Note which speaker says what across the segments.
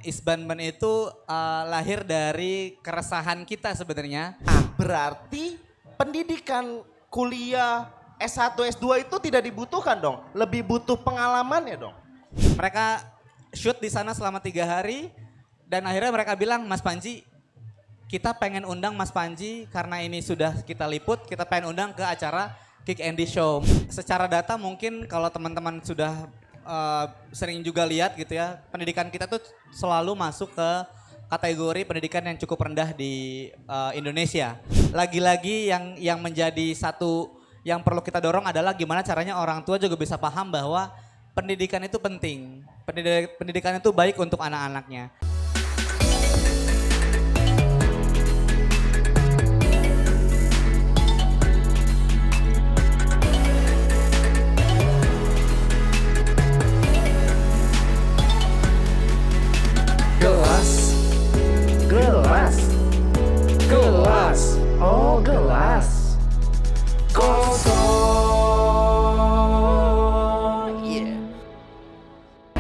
Speaker 1: Isbanban itu lahir dari keresahan kita sebenarnya.
Speaker 2: Berarti pendidikan kuliah S1, S2 itu tidak dibutuhkan dong. Lebih butuh pengalaman ya dong.
Speaker 1: Mereka shoot di sana selama 3 hari dan akhirnya mereka bilang, Mas Panji, kita pengen undang Mas Panji karena ini sudah kita liput, kita pengen undang ke acara Kick Andy Show. Secara data mungkin kalau teman-teman sudah sering juga lihat gitu ya, pendidikan kita tuh selalu masuk ke kategori pendidikan yang cukup rendah di Indonesia. Lagi-lagi yang menjadi satu yang perlu kita dorong adalah gimana caranya orang tua juga bisa paham bahwa pendidikan itu penting. Pendidikan itu baik untuk anak-anaknya.
Speaker 2: Gelas, oh gelas kosong. Yeah.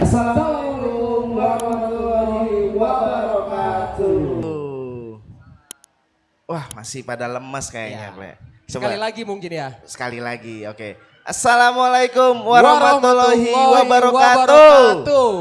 Speaker 2: Assalamualaikum warahmatullahi wabarakatuh. Wah, masih pada lemas kayaknya, Ple.
Speaker 3: Sekali lagi mungkin ya.
Speaker 2: Sekali lagi, oke. Assalamualaikum warahmatullahi wabarakatuh.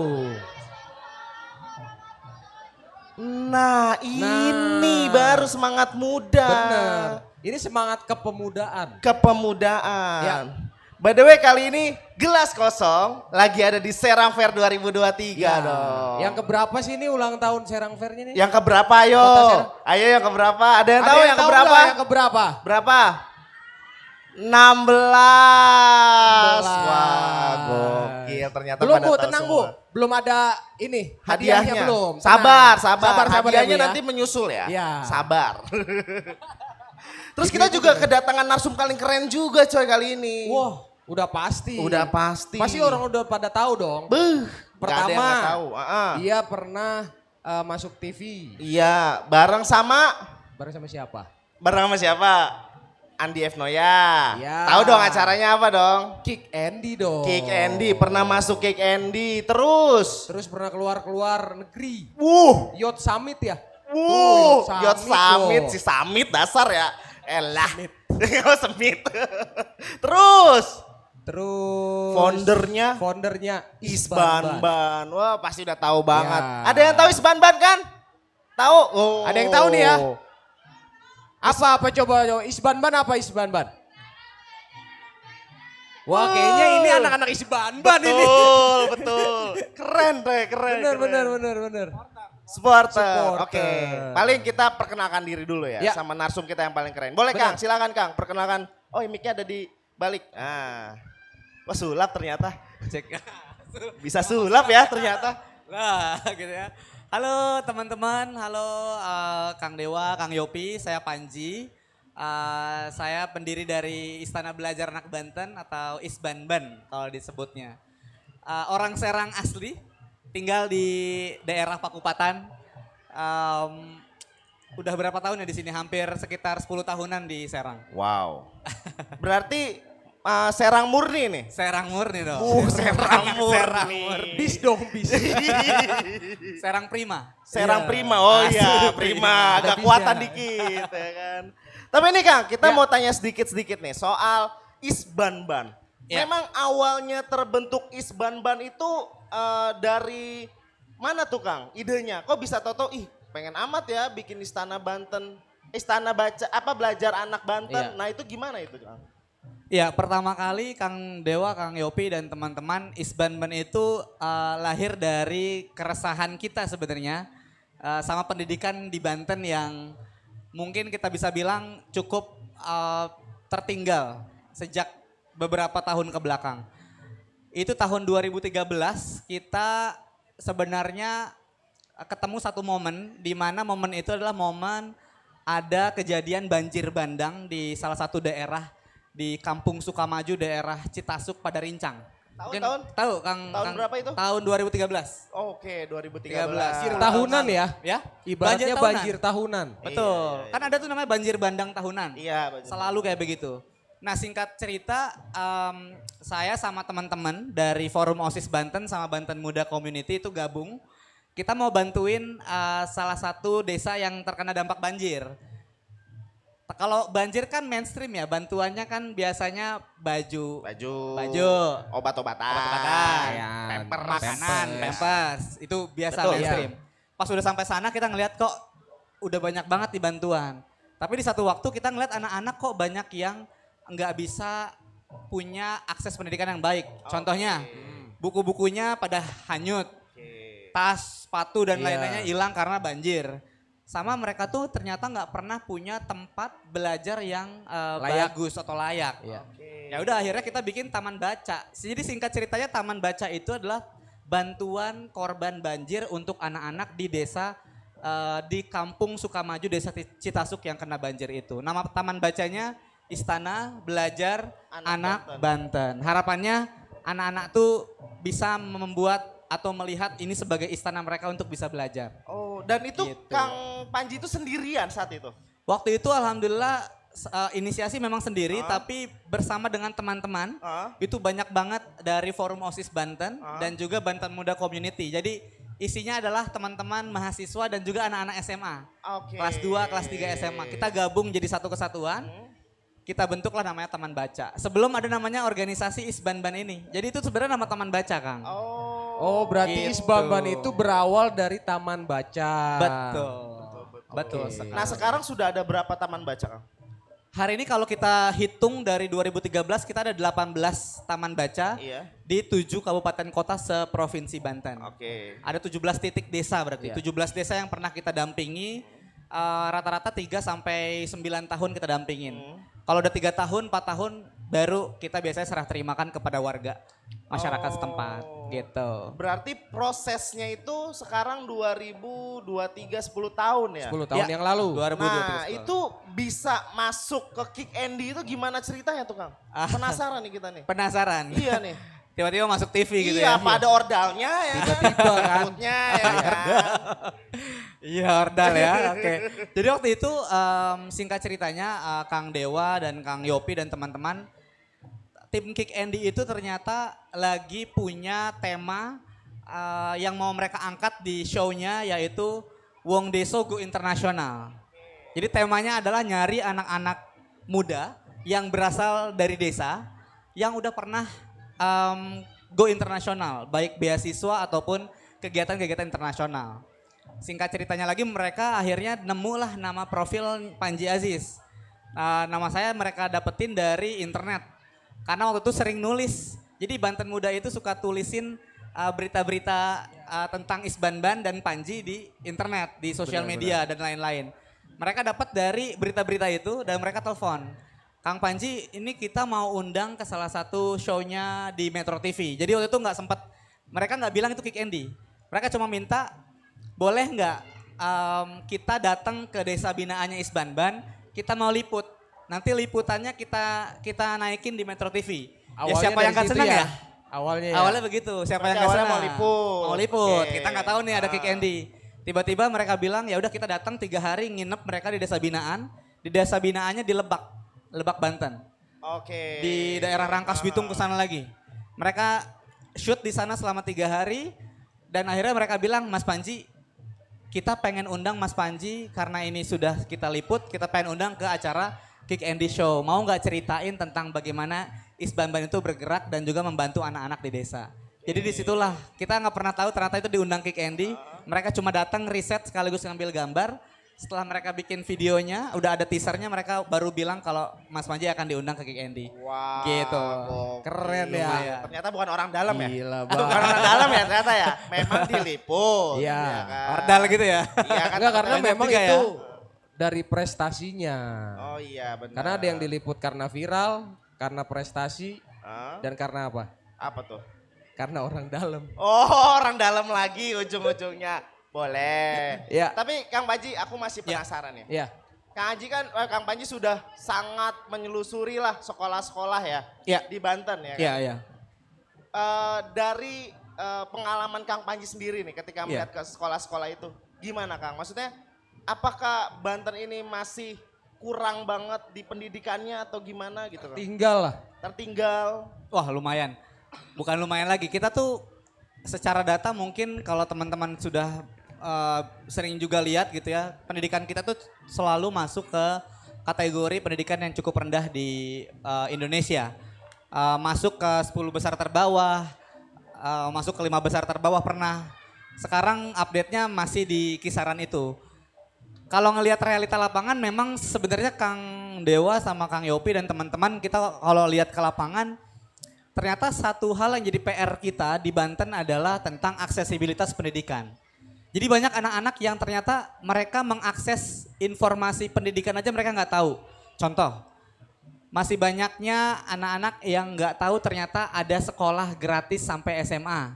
Speaker 2: Nah, ini baru semangat muda.
Speaker 3: Benar. Ini semangat kepemudaan.
Speaker 2: Kepemudaan.
Speaker 3: Ya.
Speaker 2: By the way, kali ini gelas kosong lagi ada di Serang Fair 2023 dong.
Speaker 3: Yang keberapa sih ini ulang tahun Serang Fair-nya nih?
Speaker 2: Yang keberapa ayo?
Speaker 3: Kota Serang.
Speaker 2: Ayo yang keberapa? Ada yang tahu yang
Speaker 3: tahu
Speaker 2: keberapa?
Speaker 3: nggak yang keberapa?
Speaker 2: Berapa? 16. Wah, gokil ternyata
Speaker 3: Belum
Speaker 2: pada
Speaker 3: Bu,
Speaker 2: tahu
Speaker 3: tenang
Speaker 2: semua.
Speaker 3: Bu. Belum ada ini
Speaker 2: Hadiahnya
Speaker 3: belum.
Speaker 2: Sabar,
Speaker 3: Tenang.
Speaker 2: sabar.
Speaker 3: ya,
Speaker 2: Hadiahnya
Speaker 3: Bu, ya.
Speaker 2: nanti menyusul ya.
Speaker 3: Iya.
Speaker 2: Sabar. Terus kita juga kedatangan narsum paling keren juga coy kali ini.
Speaker 3: Wah, udah pasti.
Speaker 2: Udah pasti.
Speaker 3: Pasti orang udah pada tahu dong.
Speaker 2: Beuh, nggak ada yang
Speaker 3: Pertama,
Speaker 2: nggak tahu.
Speaker 3: dia pernah masuk TV.
Speaker 2: Iya, bareng sama
Speaker 3: Bareng sama siapa?
Speaker 2: Andi F. Noya.
Speaker 3: Iya.
Speaker 2: Tahu dong acaranya apa dong?
Speaker 3: Kick Andy dong.
Speaker 2: Kick Andy, pernah masuk Kick Andy. Terus
Speaker 3: Pernah keluar negeri. Yacht Summit ya?
Speaker 2: Yacht Summit,
Speaker 3: loh.
Speaker 2: si Summit dasar ya. Elah. Oh, Summit. Terus foundernya Isbanban. Wah, pasti udah tahu banget.
Speaker 3: Ya.
Speaker 2: Ada yang tahu Isbanban kan? Tahu? Oh.
Speaker 3: Ada yang tahu nih ya? Apa coba Isbanban apa Isbanban? Wah kayaknya ini anak-anak Isbanban ini.
Speaker 2: Betul. Keren deh, keren.
Speaker 3: Bener.
Speaker 2: Supporter.
Speaker 3: Supporter.
Speaker 2: Oke. Paling kita perkenalkan diri dulu ya,
Speaker 3: Ya.
Speaker 2: sama narsum kita yang paling keren. Boleh
Speaker 3: Benar.
Speaker 2: Kang, silakan Kang, perkenalkan. Oh, mic-nya ada di balik. Wah sulap ternyata.
Speaker 1: Cek.
Speaker 2: Bisa sulap ya ternyata.
Speaker 1: Nah gitu ya. Halo teman-teman, halo Kang Dewa, Kang Yopi, saya Panji. Saya pendiri dari Istana Belajar Anak Banten atau Isbanban kalau disebutnya. Orang Serang asli, tinggal di daerah Pakupatan. Udah berapa tahun ya di sini? Hampir sekitar 10 tahunan di Serang.
Speaker 2: Wow. Berarti Serang murni nih.
Speaker 1: Serang murni dong.
Speaker 2: Serang
Speaker 1: Serang
Speaker 2: murni.
Speaker 3: Bis dong bis.
Speaker 1: Serang Prima.
Speaker 2: Serang
Speaker 3: Iya.
Speaker 2: Prima, oh iya
Speaker 1: Asli,
Speaker 2: Prima,
Speaker 3: ada
Speaker 2: agak kuatan
Speaker 3: bisnya.
Speaker 2: dikit ya kan. Tapi ini Kang, kita
Speaker 3: Ya.
Speaker 2: mau tanya sedikit-sedikit nih soal Isbanban.
Speaker 1: Ya.
Speaker 2: Memang awalnya terbentuk Isbanban itu dari mana tuh Kang idenya? Kok bisa toto pengen amat ya bikin Istana Banten, Istana belajar anak Banten.
Speaker 1: Ya.
Speaker 2: Nah itu gimana itu Kang?
Speaker 1: Ya pertama kali Kang Dewa, Kang Yopi dan teman-teman Isbanban itu lahir dari keresahan kita sebenarnya sama pendidikan di Banten yang mungkin kita bisa bilang cukup tertinggal sejak beberapa tahun ke belakang. Itu tahun 2013 kita sebenarnya ketemu satu momen di mana momen itu adalah momen ada kejadian banjir bandang di salah satu daerah di Kampung Sukamaju, daerah Citasuk pada Rincang.
Speaker 2: Tahun?
Speaker 1: Tahu Kang?
Speaker 2: Tahun berapa itu?
Speaker 1: Tahun 2013.
Speaker 2: Oke, 2013.
Speaker 3: Banjir tahunan ya?
Speaker 1: Ya?
Speaker 3: Ibaratnya
Speaker 1: tahunan.
Speaker 3: banjir tahunan.
Speaker 1: Betul.
Speaker 2: Iya.
Speaker 1: Kan ada tuh namanya banjir bandang tahunan.
Speaker 2: Iya, banjir.
Speaker 1: Selalu kayak begitu. Nah singkat cerita, saya sama teman-teman dari Forum OSIS Banten sama Banten Muda Community itu gabung kita mau bantuin salah satu desa yang terkena dampak banjir. Kalau banjir kan mainstream ya, bantuannya kan biasanya baju,
Speaker 2: obat-obatan,
Speaker 1: pamper, makanan, pampers, itu biasa
Speaker 2: Betul,
Speaker 1: mainstream. Pas udah sampai sana kita ngeliat kok udah banyak banget di bantuan. Tapi di satu waktu kita ngeliat anak-anak kok banyak yang nggak bisa punya akses pendidikan yang baik. Contohnya buku-bukunya pada hanyut, tas, sepatu dan lain-lainnya hilang karena banjir. Sama mereka tuh ternyata nggak pernah punya tempat belajar yang bagus atau layak. Ya udah akhirnya kita bikin taman baca. Jadi singkat ceritanya taman baca itu adalah bantuan korban banjir untuk anak-anak di desa di Kampung Sukamaju, Desa Citasuk yang kena banjir itu. Nama taman bacanya Istana Belajar Anak Banten. Harapannya anak-anak tuh bisa membuat atau melihat ini sebagai istana mereka untuk bisa belajar.
Speaker 2: Oh, dan itu
Speaker 1: Gitu.
Speaker 2: Kang Panji itu sendirian saat itu?
Speaker 1: Waktu itu alhamdulillah inisiasi memang sendiri tapi bersama dengan teman-teman. Itu banyak banget dari Forum OSIS Banten dan juga Banten Muda Community. Jadi isinya adalah teman-teman mahasiswa dan juga anak-anak SMA. Kelas 2, kelas 3 SMA. Kita gabung jadi satu kesatuan. Kita bentuklah namanya Taman Baca. Sebelum ada namanya organisasi Isbanban ini. Jadi itu sebenarnya nama Taman Baca, Kang.
Speaker 3: Oh, berarti
Speaker 1: Gitu.
Speaker 3: Isbanban itu berawal dari Taman Baca.
Speaker 1: Betul.
Speaker 2: Nah sekarang sudah ada berapa taman baca, Kang?
Speaker 1: Hari ini kalau kita hitung dari 2013 kita ada 18 taman baca
Speaker 2: Iya.
Speaker 1: di 7 kabupaten kota seprovinsi Banten.
Speaker 2: Oke.
Speaker 1: Ada 17 titik desa berarti.
Speaker 3: Iya.
Speaker 1: 17 desa yang pernah kita dampingi rata-rata 3 sampai 9 tahun kita dampingin. Kalau udah 3 tahun, 4 tahun baru kita biasanya serah terimakan kepada warga masyarakat setempat gitu.
Speaker 2: Berarti prosesnya itu sekarang 2023 10 tahun ya?
Speaker 3: 10 tahun
Speaker 1: Ya,
Speaker 3: yang lalu.
Speaker 1: 2020.
Speaker 2: Nah itu bisa masuk ke Kick Andy itu gimana ceritanya tuh Kang? Penasaran nih kita nih.
Speaker 1: Penasaran?
Speaker 2: Iya nih.
Speaker 1: Tiba-tiba masuk TV gitu
Speaker 2: Iya,
Speaker 1: ya.
Speaker 2: apa ada ordalnya ya?
Speaker 3: Tiba-tiba kan.
Speaker 2: Perutnya ya kan?
Speaker 1: Iya ordal ya, oke. Jadi waktu itu singkat ceritanya Kang Dewa dan Kang Yopi dan teman-teman tim Kick Andy itu ternyata lagi punya tema yang mau mereka angkat di show-nya yaitu Wong Deso Go Internasional. Jadi temanya adalah nyari anak-anak muda yang berasal dari desa yang udah pernah go internasional, baik beasiswa ataupun kegiatan-kegiatan internasional. Singkat ceritanya lagi mereka akhirnya nemulah nama profil Panji Aziz. Nama saya mereka dapetin dari internet. Karena waktu itu sering nulis. Jadi Banten Muda itu suka tulisin berita-berita tentang Isbanban dan Panji di internet, di sosial media dan lain-lain. Mereka dapat dari berita-berita itu dan mereka telepon. Kang Panji, ini kita mau undang ke salah satu show-nya di Metro TV. Jadi waktu itu nggak sempat, mereka nggak bilang itu Kick Andy. Mereka cuma minta, boleh nggak kita datang ke desa binaannya Isbanban, kita mau liput. Nanti liputannya kita naikin di Metro TV. Ya siapa yang nggak senang ya?
Speaker 3: Awalnya ya.
Speaker 1: Awalnya begitu, siapa yang
Speaker 2: Berarti
Speaker 1: nggak
Speaker 2: awalnya
Speaker 1: senang?
Speaker 2: mau liput.
Speaker 1: Mau liput,
Speaker 2: Oke.
Speaker 1: kita nggak tahu nih ada Kick Andy. Tiba-tiba mereka bilang ya udah kita datang 3 hari nginep mereka di desa binaan. Di desa binaannya di Lebak Banten.
Speaker 2: Oke.
Speaker 1: Di daerah Rangkas Bitung ke sana lagi. Mereka shoot di sana selama 3 hari dan akhirnya mereka bilang, Mas Panji, kita pengen undang Mas Panji karena ini sudah kita liput, kita pengen undang ke acara Kick Andy Show. Mau nggak ceritain tentang bagaimana Isbanban itu bergerak dan juga membantu anak-anak di desa. Jadi disitulah kita nggak pernah tahu ternyata itu diundang Kick Andy. Mereka cuma datang riset sekaligus ngambil gambar. Setelah mereka bikin videonya, udah ada teasernya, mereka baru bilang kalau Mas Panji akan diundang ke Kick Andy.
Speaker 2: Wah,
Speaker 1: Gitu.
Speaker 3: Keren ya.
Speaker 1: Lumayan.
Speaker 2: Ternyata bukan orang dalam ya?
Speaker 3: Gila
Speaker 2: Aduh, bukan orang dalam ya ternyata ya? Memang diliput.
Speaker 3: Iya.
Speaker 2: kan?
Speaker 1: Ordal gitu ya.
Speaker 2: Iya kan?
Speaker 3: Enggak, karena
Speaker 1: Banyak
Speaker 3: memang
Speaker 1: juga
Speaker 3: itu
Speaker 1: ya.
Speaker 3: dari prestasinya.
Speaker 2: Oh iya benar.
Speaker 3: Karena ada yang diliput karena viral, karena prestasi,
Speaker 2: Hah?
Speaker 3: dan karena apa?
Speaker 2: Apa tuh?
Speaker 3: Karena orang dalam.
Speaker 2: Oh orang dalam lagi ujung-ujungnya. Boleh.
Speaker 3: Iya.
Speaker 2: Tapi Kang Panji aku masih penasaran ya.
Speaker 3: Iya.
Speaker 2: Kang Panji sudah sangat menyelusuri lah sekolah-sekolah ya.
Speaker 1: Iya.
Speaker 2: Di Banten ya kan?
Speaker 1: Iya, iya.
Speaker 2: Dari pengalaman Kang Panji sendiri nih ketika
Speaker 1: Iya.
Speaker 2: melihat ke sekolah-sekolah itu. Gimana Kang? Maksudnya apakah Banten ini masih kurang banget di pendidikannya atau gimana gitu Kang?
Speaker 3: Tinggal lah.
Speaker 2: Tertinggal.
Speaker 1: Wah lumayan. Bukan lumayan lagi, kita tuh secara data mungkin kalau teman-teman sudah sering juga lihat gitu ya, pendidikan kita tuh selalu masuk ke kategori pendidikan yang cukup rendah di Indonesia. Masuk ke 10 besar terbawah, masuk ke 5 besar terbawah pernah. Sekarang update-nya masih di kisaran itu. Kalau ngelihat realita lapangan memang sebenarnya Kang Dewa sama Kang Yopi dan teman-teman kita kalau lihat ke lapangan ternyata satu hal yang jadi PR kita di Banten adalah tentang aksesibilitas pendidikan. Jadi banyak anak-anak yang ternyata mereka mengakses informasi pendidikan aja mereka nggak tahu. Contoh, masih banyaknya anak-anak yang nggak tahu ternyata ada sekolah gratis sampai SMA.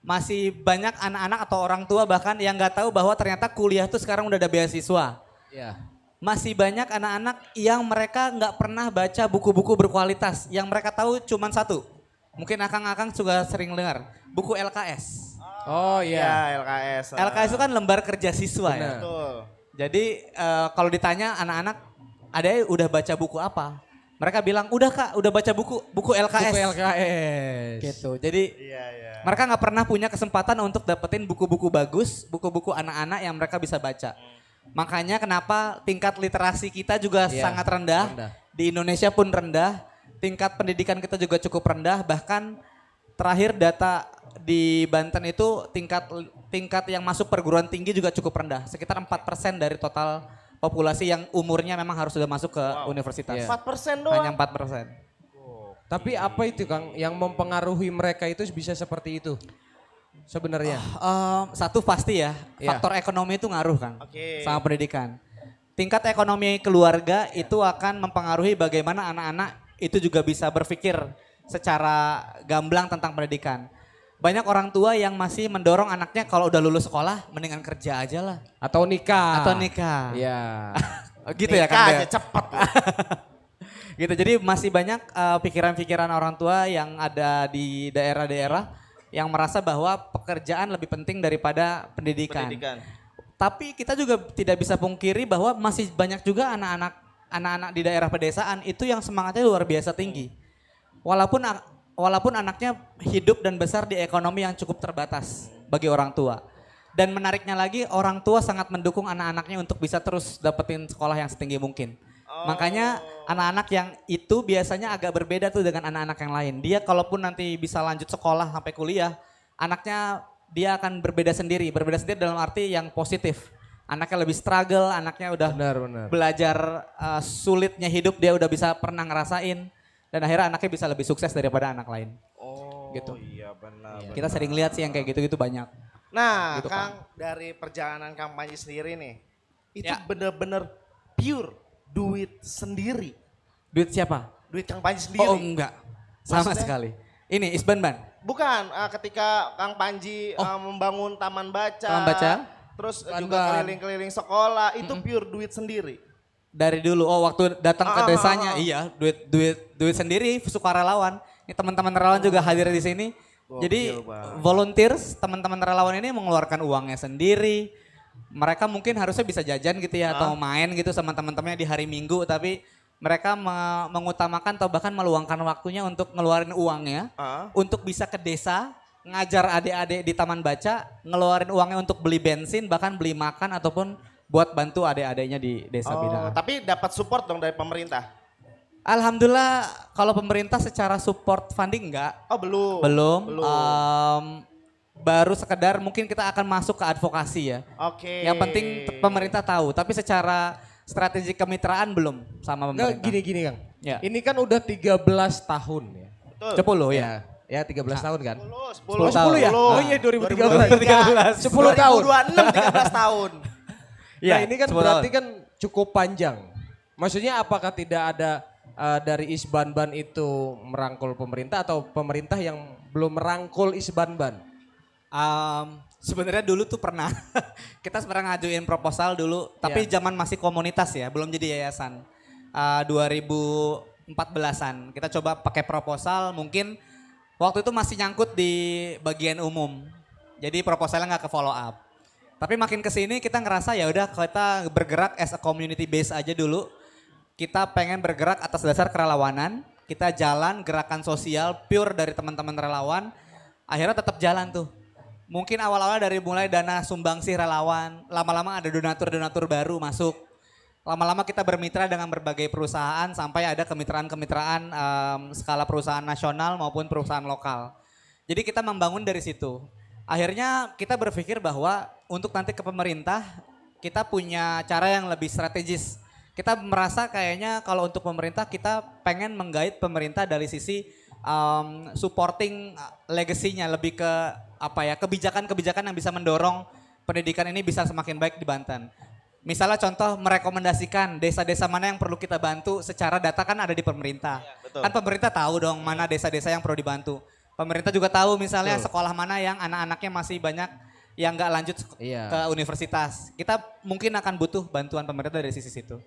Speaker 1: Masih banyak anak-anak atau orang tua bahkan yang nggak tahu bahwa ternyata kuliah tuh sekarang udah ada beasiswa.
Speaker 3: Ya.
Speaker 1: Masih banyak anak-anak yang mereka nggak pernah baca buku-buku berkualitas. Yang mereka tahu cuma satu. Mungkin akang-akang juga sering dengar. Buku LKS.
Speaker 3: Oh
Speaker 2: Ya,
Speaker 3: iya.
Speaker 2: LKS.
Speaker 1: LKS itu kan lembar kerja siswa
Speaker 3: Benar.
Speaker 1: ya.
Speaker 2: Betul.
Speaker 1: Jadi kalau ditanya anak-anak, adanya udah baca buku apa? Mereka bilang, udah Kak, udah baca buku LKS.
Speaker 3: Buku LKS.
Speaker 1: Gitu. Jadi
Speaker 2: Iya, iya.
Speaker 1: mereka nggak pernah punya kesempatan untuk dapetin buku-buku bagus, buku-buku anak-anak yang mereka bisa baca. Makanya kenapa tingkat literasi kita juga
Speaker 3: Iya,
Speaker 1: sangat rendah.
Speaker 3: rendah.
Speaker 1: Di Indonesia pun rendah. Tingkat pendidikan kita juga cukup rendah. Bahkan terakhir data di Banten itu tingkat yang masuk perguruan tinggi juga cukup rendah. Sekitar 4% dari total populasi yang umurnya memang harus sudah masuk ke universitas.
Speaker 3: Iya.
Speaker 2: 4%
Speaker 1: Hanya
Speaker 2: doang.
Speaker 1: 4%.
Speaker 3: Tapi apa itu Kang yang mempengaruhi mereka itu bisa seperti itu? Sebenarnya.
Speaker 1: Satu pasti ya,
Speaker 3: Iya.
Speaker 1: faktor ekonomi itu ngaruh Kang
Speaker 2: Oke.
Speaker 1: sama pendidikan. Tingkat ekonomi keluarga itu akan mempengaruhi bagaimana anak-anak itu juga bisa berpikir secara gamblang tentang pendidikan. Banyak orang tua yang masih mendorong anaknya kalau udah lulus sekolah mendingan kerja aja lah.
Speaker 3: Atau nikah.
Speaker 1: Atau nikah.
Speaker 3: Iya.
Speaker 1: Gitu ya
Speaker 2: Nikah
Speaker 1: Kang.
Speaker 2: aja
Speaker 1: Dea?
Speaker 2: cepet.
Speaker 1: Gitu. Jadi masih banyak pikiran-pikiran orang tua yang ada di daerah-daerah yang merasa bahwa pekerjaan lebih penting daripada pendidikan.
Speaker 2: Pendidikan.
Speaker 1: Tapi kita juga tidak bisa pungkiri bahwa masih banyak juga anak-anak di daerah pedesaan itu yang semangatnya luar biasa tinggi. Walaupun anaknya hidup dan besar di ekonomi yang cukup terbatas bagi orang tua. Dan menariknya lagi orang tua sangat mendukung anak-anaknya untuk bisa terus dapetin sekolah yang setinggi mungkin. Makanya anak-anak yang itu biasanya agak berbeda tuh dengan anak-anak yang lain. Dia kalaupun nanti bisa lanjut sekolah sampai kuliah, anaknya dia akan berbeda sendiri. Berbeda sendiri dalam arti yang positif. Anaknya lebih struggle, anaknya udah
Speaker 3: Benar.
Speaker 1: belajar sulitnya hidup dia udah bisa pernah ngerasain. Dan akhirnya anaknya bisa lebih sukses daripada anak lain.
Speaker 2: Oh,
Speaker 1: Gitu.
Speaker 2: iya benar.
Speaker 1: Kita sering lihat sih yang kayak gitu-gitu banyak.
Speaker 2: Nah,
Speaker 1: Gitu,
Speaker 2: Kang, dari perjalanan kampanye sendiri nih, itu
Speaker 1: Ya.
Speaker 2: bener-bener pure duit sendiri.
Speaker 1: Duit siapa?
Speaker 2: Duit kampanye sendiri.
Speaker 1: Oh enggak, sama
Speaker 2: Maksudnya?
Speaker 1: sekali. Ini Isban-ban.
Speaker 2: Bukan, ketika Kang Panji membangun taman baca.
Speaker 1: Taman baca?
Speaker 2: Terus juga
Speaker 3: Taman.
Speaker 2: keliling-keliling sekolah, itu pure duit sendiri.
Speaker 1: Dari dulu, waktu datang ke desanya,
Speaker 2: ah.
Speaker 1: iya duit sendiri, sukarelawan. Ini teman-teman relawan juga hadir di sini. Jadi
Speaker 2: Gokil banget.
Speaker 1: volunteers, teman-teman relawan ini mengeluarkan uangnya sendiri. Mereka mungkin harusnya bisa jajan gitu ya, atau main gitu sama teman-temannya di hari Minggu, tapi mereka mengutamakan atau bahkan meluangkan waktunya untuk ngeluarin uangnya, untuk bisa ke desa, ngajar adik-adik di taman baca, ngeluarin uangnya untuk beli bensin, bahkan beli makan ataupun buat bantu adik-adiknya di desa binaan.
Speaker 2: Tapi dapat support dong dari pemerintah.
Speaker 1: Alhamdulillah kalau pemerintah secara support funding enggak.
Speaker 2: Oh, belum.
Speaker 1: Belum.
Speaker 2: Belum.
Speaker 1: Baru sekedar mungkin kita akan masuk ke advokasi ya.
Speaker 2: Oke.
Speaker 1: Yang penting pemerintah tahu, tapi secara strategi kemitraan belum sama
Speaker 3: Enggak,
Speaker 1: pemerintah.
Speaker 3: gini Kang.
Speaker 1: Ya.
Speaker 3: Ini kan udah 13 tahun ya.
Speaker 2: Betul.
Speaker 1: 10 ya.
Speaker 3: Ya 13 tahun kan.
Speaker 2: 10
Speaker 1: tahun.
Speaker 3: ya? Oh iya 2013. 10 tahun.
Speaker 2: 2026 13 tahun.
Speaker 3: Nah ini kan
Speaker 1: 10
Speaker 3: berarti
Speaker 1: tahun.
Speaker 3: kan cukup panjang. Maksudnya apakah tidak ada dari Isbanban itu merangkul pemerintah atau pemerintah yang belum merangkul Isbanban?
Speaker 1: Sebenarnya dulu tuh pernah kita pernah ngajuin proposal dulu, tapi
Speaker 3: Ya.
Speaker 1: zaman masih komunitas ya, belum jadi yayasan. 2014-an kita coba pakai proposal, mungkin waktu itu masih nyangkut di bagian umum, jadi proposalnya nggak ke follow up. Tapi makin kesini kita ngerasa ya udah kita bergerak as a community base aja dulu. Kita pengen bergerak atas dasar kerelawanan, kita jalan gerakan sosial pure dari teman-teman relawan. akhirnya tetap jalan tuh. Mungkin awal-awal dari mulai dana sumbangsih relawan, lama-lama ada donatur-donatur baru masuk. Lama-lama kita bermitra dengan berbagai perusahaan sampai ada kemitraan-kemitraan skala perusahaan nasional maupun perusahaan lokal. Jadi kita membangun dari situ. Akhirnya kita berpikir bahwa untuk nanti ke pemerintah kita punya cara yang lebih strategis. Kita merasa kayaknya kalau untuk pemerintah kita pengen menggait pemerintah dari sisi supporting legasinya, lebih ke apa ya, kebijakan-kebijakan yang bisa mendorong pendidikan ini bisa semakin baik di Banten. Misalnya contoh merekomendasikan desa-desa mana yang perlu kita bantu, secara data kan ada di pemerintah.
Speaker 2: Iya, betul.
Speaker 1: Kan pemerintah tahu dong mana desa-desa yang perlu dibantu. Pemerintah juga tahu misalnya sekolah mana yang anak-anaknya masih banyak yang nggak lanjut
Speaker 3: Iya.
Speaker 1: ke universitas. Kita mungkin akan butuh bantuan pemerintah dari sisi situ.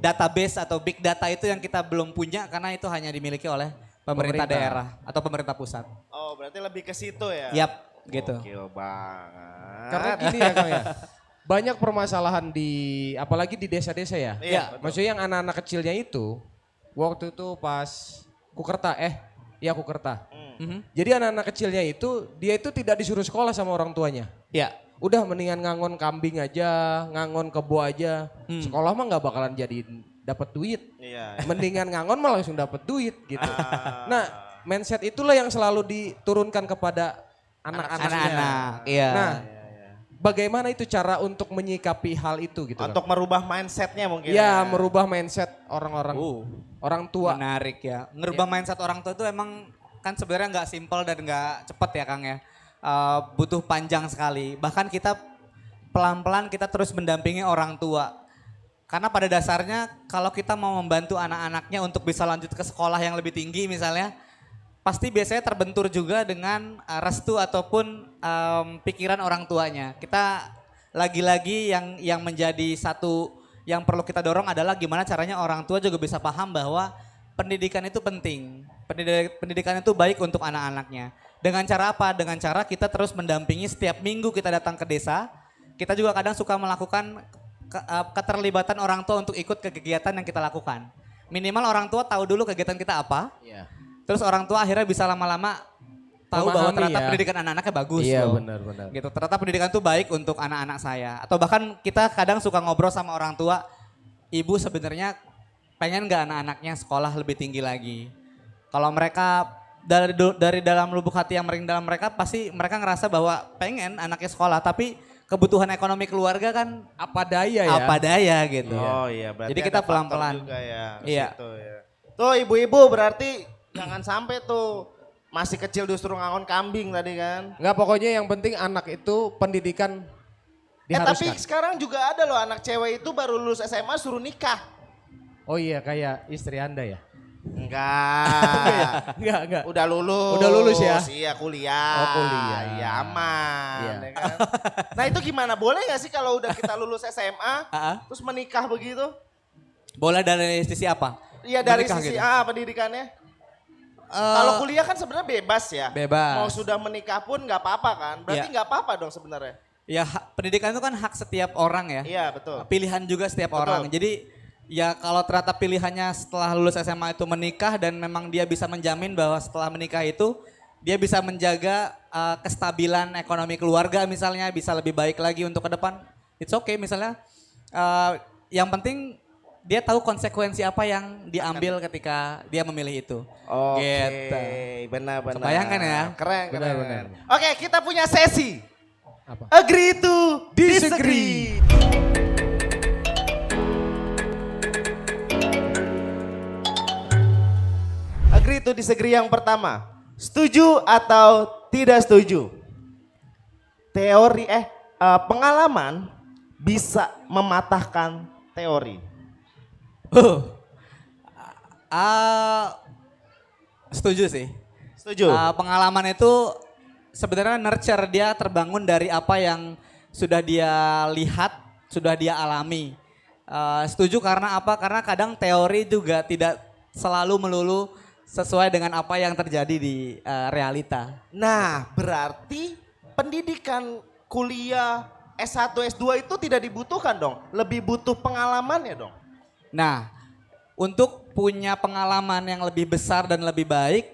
Speaker 1: Database atau big data itu yang kita belum punya karena itu hanya dimiliki oleh pemerintah daerah atau pemerintah pusat.
Speaker 2: Oh, berarti lebih ke situ ya?
Speaker 1: Yap, gitu.
Speaker 2: Gokil banget.
Speaker 3: Karena gini ya Kang ya. Banyak permasalahan apalagi di desa-desa ya.
Speaker 2: Iya, betul.
Speaker 3: Maksudnya yang anak-anak kecilnya itu waktu itu pas Kukerta, Kukerta.
Speaker 1: Mhm.
Speaker 3: Jadi anak-anak kecilnya itu dia itu tidak disuruh sekolah sama orang tuanya.
Speaker 1: Ya,
Speaker 3: Udah mendingan ngangon kambing aja, ngangon kebo aja. Sekolah mah nggak bakalan jadi dapat duit.
Speaker 2: Iya.
Speaker 3: Mendingan ngangon mah langsung dapat duit gitu.
Speaker 2: Ah.
Speaker 3: Nah, mindset itulah yang selalu diturunkan kepada anak-anaknya.
Speaker 1: anak-anak. Iya.
Speaker 3: Nah, bagaimana itu cara untuk menyikapi hal itu gitu? Kang?
Speaker 2: Untuk merubah mindsetnya mungkin.
Speaker 3: Ya, merubah mindset orang-orang orang tua.
Speaker 1: Menarik ya. Ngerubah mindset orang tua itu emang kan sebenarnya nggak simpel dan nggak cepet ya Kang ya. Butuh panjang sekali. Bahkan kita pelan-pelan kita terus mendampingi orang tua. Karena pada dasarnya kalau kita mau membantu anak-anaknya untuk bisa lanjut ke sekolah yang lebih tinggi misalnya, pasti biasanya terbentur juga dengan restu ataupun pikiran orang tuanya. Kita lagi-lagi yang menjadi satu yang perlu kita dorong adalah gimana caranya orang tua juga bisa paham bahwa pendidikan itu penting. Pendidikan itu baik untuk anak-anaknya. Dengan cara apa? Dengan cara kita terus mendampingi setiap minggu kita datang ke desa. Kita juga kadang suka melakukan keterlibatan orang tua untuk ikut ke kegiatan yang kita lakukan. Minimal orang tua tahu dulu kegiatan kita apa.
Speaker 3: Iya.
Speaker 1: Terus orang tua akhirnya bisa lama-lama tahu bahwa
Speaker 3: Memahami
Speaker 1: ternyata
Speaker 3: ya.
Speaker 1: pendidikan anak-anaknya bagus
Speaker 3: Iya,
Speaker 1: loh.
Speaker 3: benar-benar.
Speaker 1: Gitu. Ternyata pendidikan itu baik untuk anak-anak saya. Atau bahkan kita kadang suka ngobrol sama orang tua, ibu sebenarnya pengen gak anak-anaknya sekolah lebih tinggi lagi. Kalau mereka dari dalam lubuk hati yang mering dalam mereka, pasti mereka ngerasa bahwa pengen anaknya sekolah, tapi kebutuhan ekonomi keluarga kan
Speaker 3: Apa daya ya?
Speaker 1: apa daya gitu.
Speaker 2: Oh iya, berarti
Speaker 1: Jadi kita
Speaker 2: ada faktor
Speaker 1: pelan-pelan.
Speaker 2: juga ya. ke
Speaker 1: Iya.
Speaker 2: situ ya. Tuh ibu-ibu berarti jangan sampai tuh masih kecil justru ngangon kambing tadi kan.
Speaker 3: Enggak, pokoknya yang penting anak itu pendidikan
Speaker 2: Tapi
Speaker 3: diharuskan.
Speaker 2: sekarang juga ada loh anak cewek itu baru lulus SMA suruh nikah.
Speaker 3: Oh iya, kayak istri Anda ya?
Speaker 2: Enggak.
Speaker 3: Enggak.
Speaker 2: Udah lulus.
Speaker 3: Udah lulus ya?
Speaker 2: Iya kuliah.
Speaker 3: Oh, kuliah.
Speaker 2: Iya aman.
Speaker 3: Iya.
Speaker 2: ya kan? Nah itu gimana? Boleh gak sih kalau udah kita lulus SMA terus menikah begitu?
Speaker 1: Boleh dari sisi apa?
Speaker 2: Iya dari
Speaker 1: Menikah
Speaker 2: sisi
Speaker 1: gitu.
Speaker 2: pendidikannya. Kalau kuliah kan sebenarnya bebas ya.
Speaker 1: Bebas.
Speaker 2: Mau sudah menikah pun nggak apa-apa kan? Berarti
Speaker 1: Iya.
Speaker 2: nggak apa-apa dong sebenarnya.
Speaker 1: Ya pendidikan itu kan hak setiap orang ya.
Speaker 2: Iya betul.
Speaker 1: Pilihan juga setiap
Speaker 2: Betul.
Speaker 1: orang. Jadi ya kalau ternyata pilihannya setelah lulus SMA itu menikah dan memang dia bisa menjamin bahwa setelah menikah itu dia bisa menjaga kestabilan ekonomi keluarga misalnya, bisa lebih baik lagi untuk ke depan. It's okay misalnya. Yang penting dia tahu konsekuensi apa yang diambil ketika dia memilih itu.
Speaker 2: Oke,
Speaker 1: Gitu.
Speaker 2: benar-benar.
Speaker 1: Kebayangkan ya?
Speaker 2: Keren, keren.
Speaker 3: Benar-benar.
Speaker 2: Oke, kita punya sesi.
Speaker 3: Apa?
Speaker 2: Agree to disagree. Agree to disagree yang pertama. Setuju atau tidak setuju? Pengalaman bisa mematahkan teori.
Speaker 1: Setuju sih.
Speaker 2: Setuju?
Speaker 1: Pengalaman itu sebenarnya nurture, dia terbangun dari apa yang sudah dia lihat, sudah dia alami. Setuju karena apa? Karena kadang teori juga tidak selalu melulu sesuai dengan apa yang terjadi di realita.
Speaker 2: Nah, berarti pendidikan kuliah S1, S2 itu tidak dibutuhkan dong. Lebih butuh pengalaman ya dong.
Speaker 1: Nah, untuk punya pengalaman yang lebih besar dan lebih baik,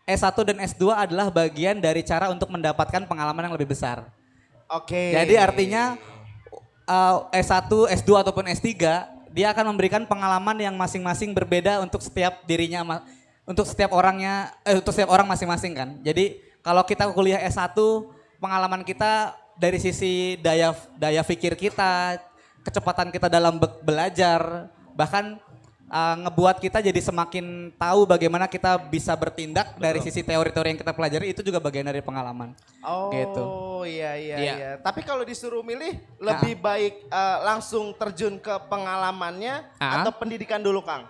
Speaker 1: S1 dan S2 adalah bagian dari cara untuk mendapatkan pengalaman yang lebih besar.
Speaker 2: Oke.
Speaker 1: Jadi artinya S1, S2 ataupun S3 dia akan memberikan pengalaman yang masing-masing berbeda untuk setiap dirinya, untuk setiap orangnya, untuk setiap orang masing-masing kan. Jadi kalau kita kuliah S1 pengalaman kita dari sisi daya pikir kita, kecepatan kita dalam belajar, bahkan ngebuat kita jadi semakin tahu bagaimana kita bisa bertindak. Dari sisi teori-teori yang kita pelajari itu juga bagian dari pengalaman.
Speaker 2: Oh
Speaker 1: Gitu.
Speaker 2: iya. Tapi kalau disuruh milih lebih baik langsung terjun ke pengalamannya atau pendidikan dulu Kang?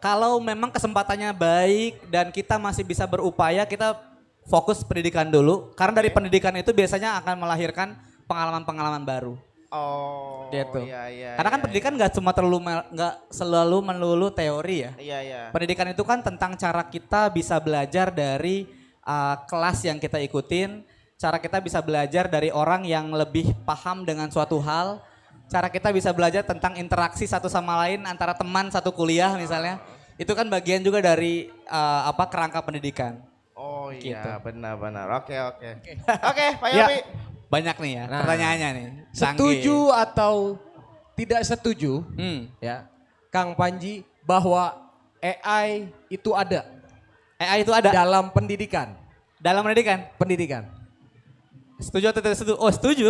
Speaker 1: Kalau memang kesempatannya baik dan kita masih bisa berupaya, kita fokus pendidikan dulu. Karena dari pendidikan itu biasanya akan melahirkan pengalaman-pengalaman baru.
Speaker 2: Oh
Speaker 1: Gitu.
Speaker 2: iya.
Speaker 1: Karena kan pendidikan nggak selalu melulu teori ya.
Speaker 2: Iya.
Speaker 1: Pendidikan itu kan tentang cara kita bisa belajar dari kelas yang kita ikutin, cara kita bisa belajar dari orang yang lebih paham dengan suatu hal, cara kita bisa belajar tentang interaksi satu sama lain antara teman satu kuliah misalnya. Itu kan bagian juga dari kerangka pendidikan.
Speaker 2: Oh iya
Speaker 1: Gitu.
Speaker 2: benar. Oke. Oke Pak Yopi.
Speaker 1: Banyak nih ya pertanyaannya nih.
Speaker 3: Setuju atau tidak setuju ya Kang Panji bahwa AI itu ada
Speaker 1: AI itu ada
Speaker 3: dalam pendidikan?
Speaker 1: dalam pendidikan.
Speaker 3: Pendidikan.
Speaker 1: Setuju atau tidak setuju? Oh setuju.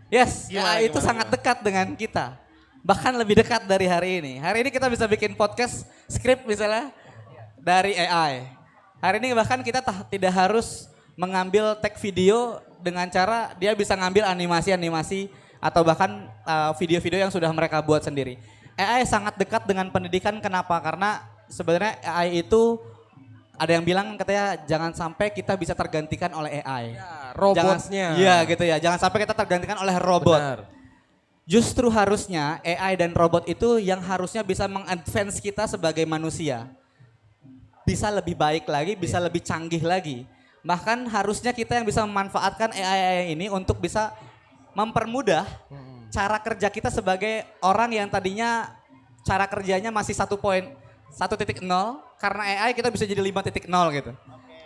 Speaker 1: Yes,
Speaker 2: Gimana,
Speaker 1: AI itu
Speaker 2: gimana,
Speaker 1: sangat dekat dengan kita. Bahkan lebih dekat dari hari ini. Hari ini kita bisa bikin podcast script misalnya dari AI. Hari ini bahkan kita tidak harus mengambil tag video dengan cara dia bisa ngambil animasi-animasi atau bahkan video-video yang sudah mereka buat sendiri. AI sangat dekat dengan pendidikan. Kenapa? Karena sebenarnya AI itu ada yang bilang katanya jangan sampai kita bisa tergantikan oleh AI.
Speaker 3: Ya, robotnya.
Speaker 1: Iya gitu ya. Jangan sampai kita tergantikan oleh robot.
Speaker 3: Benar.
Speaker 1: Justru harusnya AI dan robot itu yang harusnya bisa mengadvance kita sebagai manusia. Bisa lebih baik lagi, bisa lebih canggih lagi. Bahkan harusnya kita yang bisa memanfaatkan AI ini untuk bisa mempermudah cara kerja kita sebagai orang yang tadinya cara kerjanya masih 1.0, karena AI kita bisa jadi 5.0 gitu.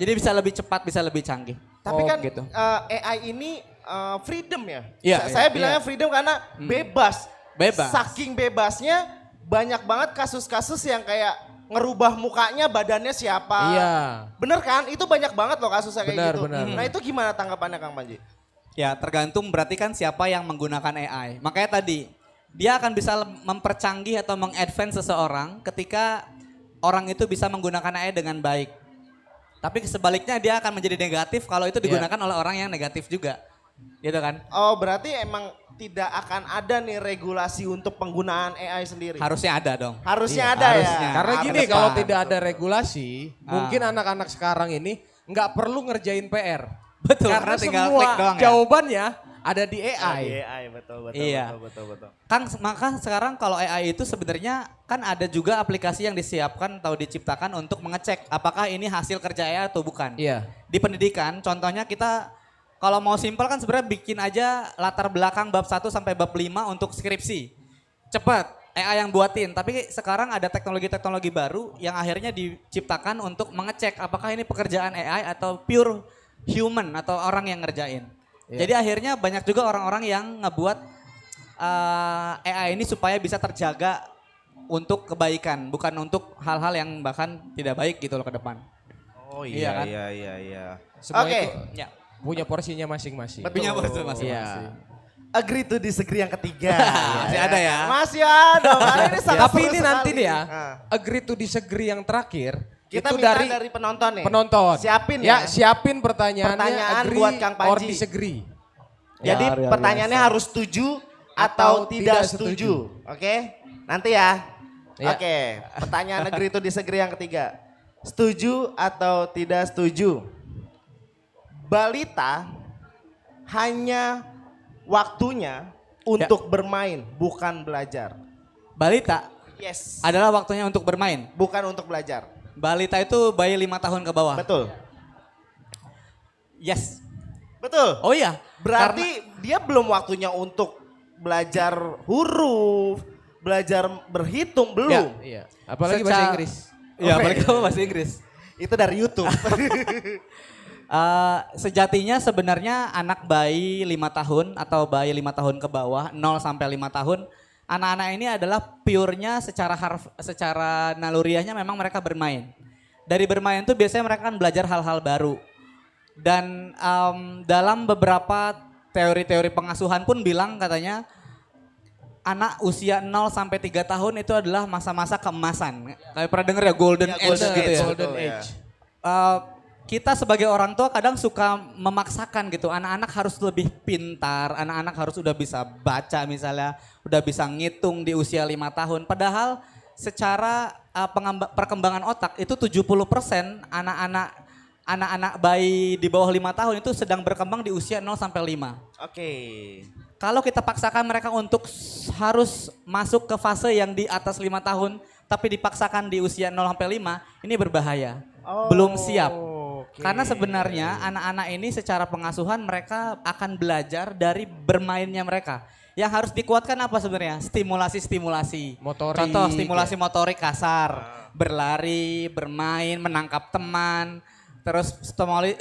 Speaker 1: Jadi bisa lebih cepat, bisa lebih canggih.
Speaker 2: Tapi kan
Speaker 1: gitu.
Speaker 2: AI ini freedom ya.
Speaker 1: Iya,
Speaker 2: Saya bilangnya freedom karena bebas.
Speaker 1: Bebas.
Speaker 2: Saking bebasnya banyak banget kasus-kasus yang kayak ngerubah mukanya badannya siapa.
Speaker 3: Iya.
Speaker 2: Bener kan? Itu banyak banget loh kasusnya kayak
Speaker 3: Benar,
Speaker 2: gitu.
Speaker 3: benar.
Speaker 2: Nah itu gimana tanggapannya Kang Panji?
Speaker 1: Ya tergantung berarti kan siapa yang menggunakan AI. Makanya tadi dia akan bisa mempercanggih atau mengadvance seseorang ketika orang itu bisa menggunakan AI dengan baik. Tapi sebaliknya dia akan menjadi negatif kalau itu digunakan oleh orang yang negatif juga. Gitu kan?
Speaker 2: Oh berarti emang tidak akan ada nih regulasi untuk penggunaan AI sendiri?
Speaker 1: Harusnya ada dong.
Speaker 2: Harusnya
Speaker 1: Iya,
Speaker 2: ada
Speaker 1: harusnya.
Speaker 2: ya?
Speaker 3: Karena gini,
Speaker 1: Harusnya.
Speaker 3: kalau tidak ada regulasi, mungkin anak-anak sekarang ini nggak perlu ngerjain PR.
Speaker 1: Betul,
Speaker 3: Karena
Speaker 1: karena tinggal
Speaker 3: semua
Speaker 1: klik doang ya.
Speaker 3: jawabannya ada di AI.
Speaker 2: AI betul.
Speaker 1: Iya.
Speaker 2: Betul.
Speaker 1: Kang, maka sekarang kalau AI itu sebenarnya kan ada juga aplikasi yang disiapkan atau diciptakan untuk mengecek apakah ini hasil kerja AI atau bukan.
Speaker 3: Iya.
Speaker 1: Di pendidikan contohnya kita kalau mau simpel kan sebenarnya bikin aja latar belakang bab 1 sampai bab 5 untuk skripsi. Cepat, AI yang buatin. Tapi sekarang ada teknologi-teknologi baru yang akhirnya diciptakan untuk mengecek apakah ini pekerjaan AI atau pure human atau orang yang ngerjain. Jadi akhirnya banyak juga orang-orang yang ngebuat AI ini supaya bisa terjaga untuk kebaikan, bukan untuk hal-hal yang bahkan tidak baik gitu loh ke depan.
Speaker 2: Oh
Speaker 1: Iya kan?
Speaker 2: iya.
Speaker 3: Semua
Speaker 2: Oke.
Speaker 3: itu
Speaker 1: Ya.
Speaker 3: punya porsinya masing-masing.
Speaker 2: Betul.
Speaker 1: Punya bosnya masing-masing.
Speaker 3: Iya.
Speaker 2: Agree to disagree yang ketiga.
Speaker 1: Masih ada ya?
Speaker 2: Masih ada. Karena ini sangat
Speaker 3: Tapi
Speaker 2: seru
Speaker 3: ini nanti
Speaker 2: sekali.
Speaker 3: nih ya,
Speaker 2: Nah,
Speaker 3: agree to disagree yang terakhir,
Speaker 2: kita
Speaker 3: itu
Speaker 2: minta
Speaker 3: dari
Speaker 2: penonton nih.
Speaker 3: penonton.
Speaker 2: Siapin
Speaker 3: ya.
Speaker 2: ya.
Speaker 3: Siapin pertanyaannya,
Speaker 2: Pertanyaan
Speaker 3: agree
Speaker 2: buat Kang Panji.
Speaker 3: or disagree.
Speaker 2: Jadi
Speaker 1: Luar
Speaker 2: pertanyaannya
Speaker 1: biasa.
Speaker 2: harus setuju atau tidak setuju. Oke? Nanti ya.
Speaker 3: Ya.
Speaker 2: Oke, pertanyaan agree to disagree yang ketiga. Setuju atau tidak setuju? Balita hanya waktunya untuk bermain, bukan belajar.
Speaker 1: Balita
Speaker 2: Yes.
Speaker 1: adalah waktunya untuk bermain.
Speaker 2: Bukan untuk belajar.
Speaker 1: Balita itu bayi 5 tahun ke bawah.
Speaker 2: Betul.
Speaker 1: Yes.
Speaker 2: Betul.
Speaker 1: Oh iya.
Speaker 2: Berarti dia belum waktunya untuk belajar huruf, belajar berhitung, belum.
Speaker 3: Iya. Apalagi bahasa Inggris.
Speaker 1: Iya,
Speaker 2: Oke.
Speaker 1: apalagi kamu bahasa Inggris.
Speaker 2: Itu dari YouTube.
Speaker 1: Sejatinya sebenarnya anak bayi 5 tahun atau bayi 5 tahun ke bawah 0 sampai 5 tahun anak-anak ini adalah purenya secara naluriahnya memang mereka bermain. Dari bermain itu biasanya mereka kan belajar hal-hal baru. Dan dalam beberapa teori-teori pengasuhan pun bilang katanya anak usia 0 sampai 3 tahun itu adalah masa-masa keemasan. Kalian pernah denger ya golden age
Speaker 2: golden
Speaker 1: gitu ya.
Speaker 3: Golden
Speaker 2: Betul, ya.
Speaker 3: age.
Speaker 1: Kita sebagai orang tua kadang suka memaksakan gitu. Anak-anak harus lebih pintar, anak-anak harus udah bisa baca misalnya, udah bisa ngitung di usia 5 tahun. Padahal secara perkembangan otak itu 70% anak-anak bayi di bawah 5 tahun itu sedang berkembang di usia 0 sampai 5.
Speaker 2: Oke.
Speaker 1: Kalau kita paksakan mereka untuk harus masuk ke fase yang di atas 5 tahun tapi dipaksakan di usia 0 sampai 5, ini berbahaya. Belum siap.
Speaker 2: Oke.
Speaker 1: Karena sebenarnya anak-anak ini secara pengasuhan mereka akan belajar dari bermainnya mereka. Yang harus dikuatkan apa sebenarnya? Stimulasi-stimulasi.
Speaker 3: Motorik.
Speaker 1: Contoh stimulasi motorik kasar, berlari, bermain, menangkap teman. Terus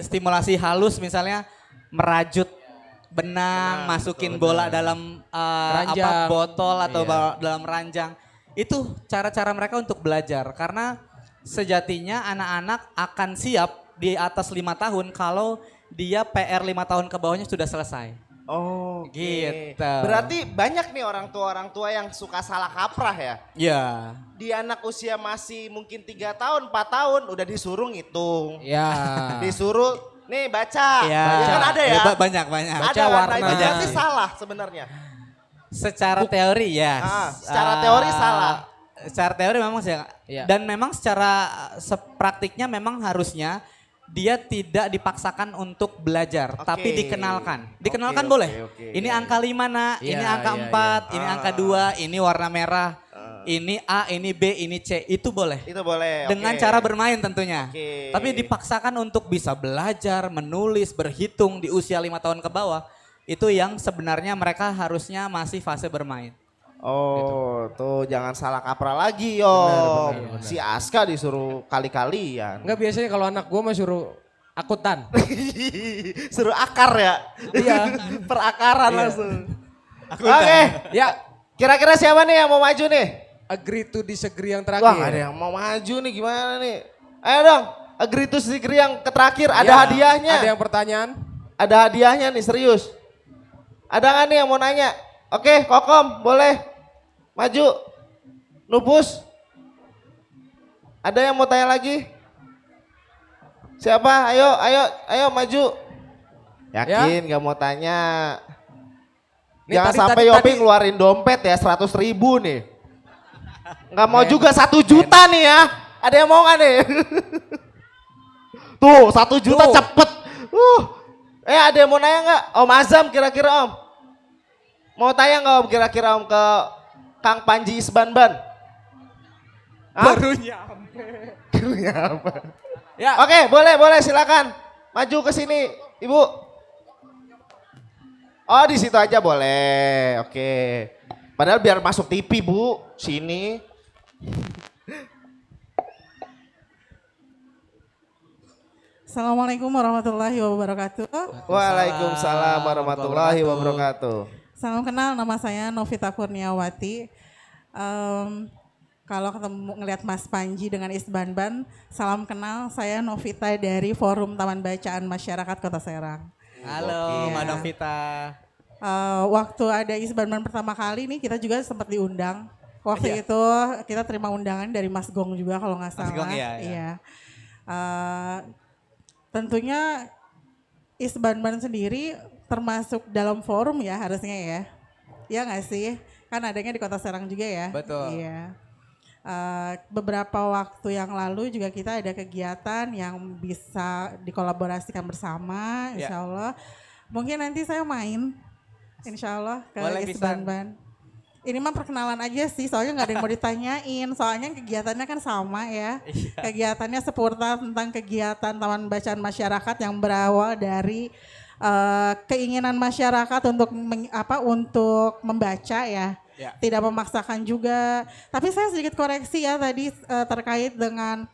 Speaker 1: stimulasi halus misalnya merajut benang, masukin bola dalam
Speaker 3: Keranjang.
Speaker 1: botol atau
Speaker 3: Iya.
Speaker 1: dalam ranjang. Itu cara-cara mereka untuk belajar karena sejatinya anak-anak akan siap di atas 5 tahun kalau dia PR 5 tahun ke bawahnya sudah selesai.
Speaker 2: Oh,
Speaker 1: Gitu.
Speaker 2: Berarti banyak nih orang tua yang suka salah kaprah ya.
Speaker 1: Ya.
Speaker 2: Di anak usia masih mungkin 3 tahun, 4 tahun udah disuruh ngitung.
Speaker 3: Ya.
Speaker 2: Disuruh nih baca.
Speaker 1: Ya.
Speaker 2: Kan ada ya?
Speaker 1: Banyak.
Speaker 2: Ada
Speaker 3: Baca
Speaker 2: kan?
Speaker 3: warna.
Speaker 2: Nah, itu berarti salah sebenarnya.
Speaker 1: Secara teori ya.
Speaker 2: Secara teori salah.
Speaker 1: Secara teori memang sih.
Speaker 3: Iya.
Speaker 1: Dan memang secara praktiknya memang harusnya dia tidak dipaksakan untuk belajar,
Speaker 2: Oke.
Speaker 1: tapi dikenalkan. Dikenalkan
Speaker 2: Oke,
Speaker 1: boleh.
Speaker 2: oke,
Speaker 1: Ini
Speaker 2: iya,
Speaker 1: angka 5 nak,
Speaker 3: Iya,
Speaker 1: ini angka
Speaker 3: iya,
Speaker 1: 4, ini angka 2, ini warna merah, ini A, ini B, ini C. Itu boleh.
Speaker 2: Itu boleh.
Speaker 1: Dengan
Speaker 2: oke.
Speaker 1: cara bermain tentunya.
Speaker 2: Oke.
Speaker 1: Tapi dipaksakan untuk bisa belajar, menulis, berhitung di usia 5 tahun ke bawah. Itu yang sebenarnya mereka harusnya masih fase bermain.
Speaker 2: Oh, tuh jangan salah kaprah lagi yo.
Speaker 3: benar.
Speaker 2: Si Aska disuruh kali-kalian.
Speaker 3: Enggak, biasanya kalau anak gue mah suruh akuntan.
Speaker 2: Suruh akar ya.
Speaker 3: Iya.
Speaker 2: Perakaran langsung.
Speaker 1: Aku
Speaker 2: Oke.
Speaker 3: Ya,
Speaker 2: Kira-kira siapa nih yang mau maju nih?
Speaker 3: agree to disagree yang
Speaker 2: Wah,
Speaker 3: terakhir.
Speaker 2: ada yang mau maju nih gimana nih? Ayo dong, agree to disagree yang terakhir. Ada
Speaker 3: Ya,
Speaker 2: hadiahnya.
Speaker 3: Ada yang pertanyaan?
Speaker 2: Ada hadiahnya nih, serius. Ada nggak nih yang mau nanya? Oke, Kokom, boleh. Maju. Nubus. Ada yang mau tanya lagi? Siapa? Ayo maju. Yakin nggak mau tanya?
Speaker 3: Nih,
Speaker 2: Jangan
Speaker 3: tadi-
Speaker 2: sampai
Speaker 3: tadi-
Speaker 2: Yopi
Speaker 3: tadi-
Speaker 2: ngeluarin dompet ya 100.000 nih. Nggak mau juga 1 juta nih ya. Ada yang mau nggak nih? Tuh 1 juta
Speaker 3: Tuh.
Speaker 2: cepet. Ada yang mau nanya nggak? Om Azam kira-kira Om? Mau tanya nggak Om kira-kira Om ke Kang Panji Isbanban? Hah?
Speaker 3: Baru nyampe. Ya,
Speaker 2: Oke, boleh silakan. Maju ke sini, Ibu. Oh, di situ aja boleh. Oke. Padahal biar masuk TV, Bu. Sini.
Speaker 4: Assalamualaikum warahmatullahi wabarakatuh.
Speaker 2: Waalaikumsalam warahmatullahi wabarakatuh.
Speaker 4: Salam kenal, nama saya Novita Kurniawati. Kalau ketemu ngelihat Mas Panji dengan Isbanban, salam kenal. Saya Novita dari Forum Taman Bacaan Masyarakat Kota Serang.
Speaker 1: Halo,
Speaker 4: Iya.
Speaker 1: Mbak Novita.
Speaker 4: Waktu ada Isbanban pertama kali nih kita juga sempat diundang. Waktu itu kita terima undangan dari Mas Gong juga kalau nggak salah.
Speaker 1: Mas Gong, iya.
Speaker 4: Iya. Tentunya Isbanban sendiri termasuk dalam forum ya harusnya ya. Iya nggak sih? Kan adanya di Kota Serang juga ya.
Speaker 1: Betul.
Speaker 4: Iya. Beberapa waktu yang lalu juga kita ada kegiatan yang bisa dikolaborasikan bersama,
Speaker 1: Ya.
Speaker 4: insya Allah. Mungkin nanti saya main, insya Allah ke
Speaker 1: Boleh, bisa.
Speaker 4: Isbanban. Ini mah perkenalan aja sih, soalnya nggak ada yang mau ditanyain. Soalnya kegiatannya kan sama ya.
Speaker 1: Iya.
Speaker 4: Kegiatannya seputar tentang kegiatan Taman Bacaan Masyarakat yang berawal dari keinginan masyarakat untuk untuk membaca ya.
Speaker 1: Ya.
Speaker 4: Tidak memaksakan juga. Tapi saya sedikit koreksi ya tadi terkait dengan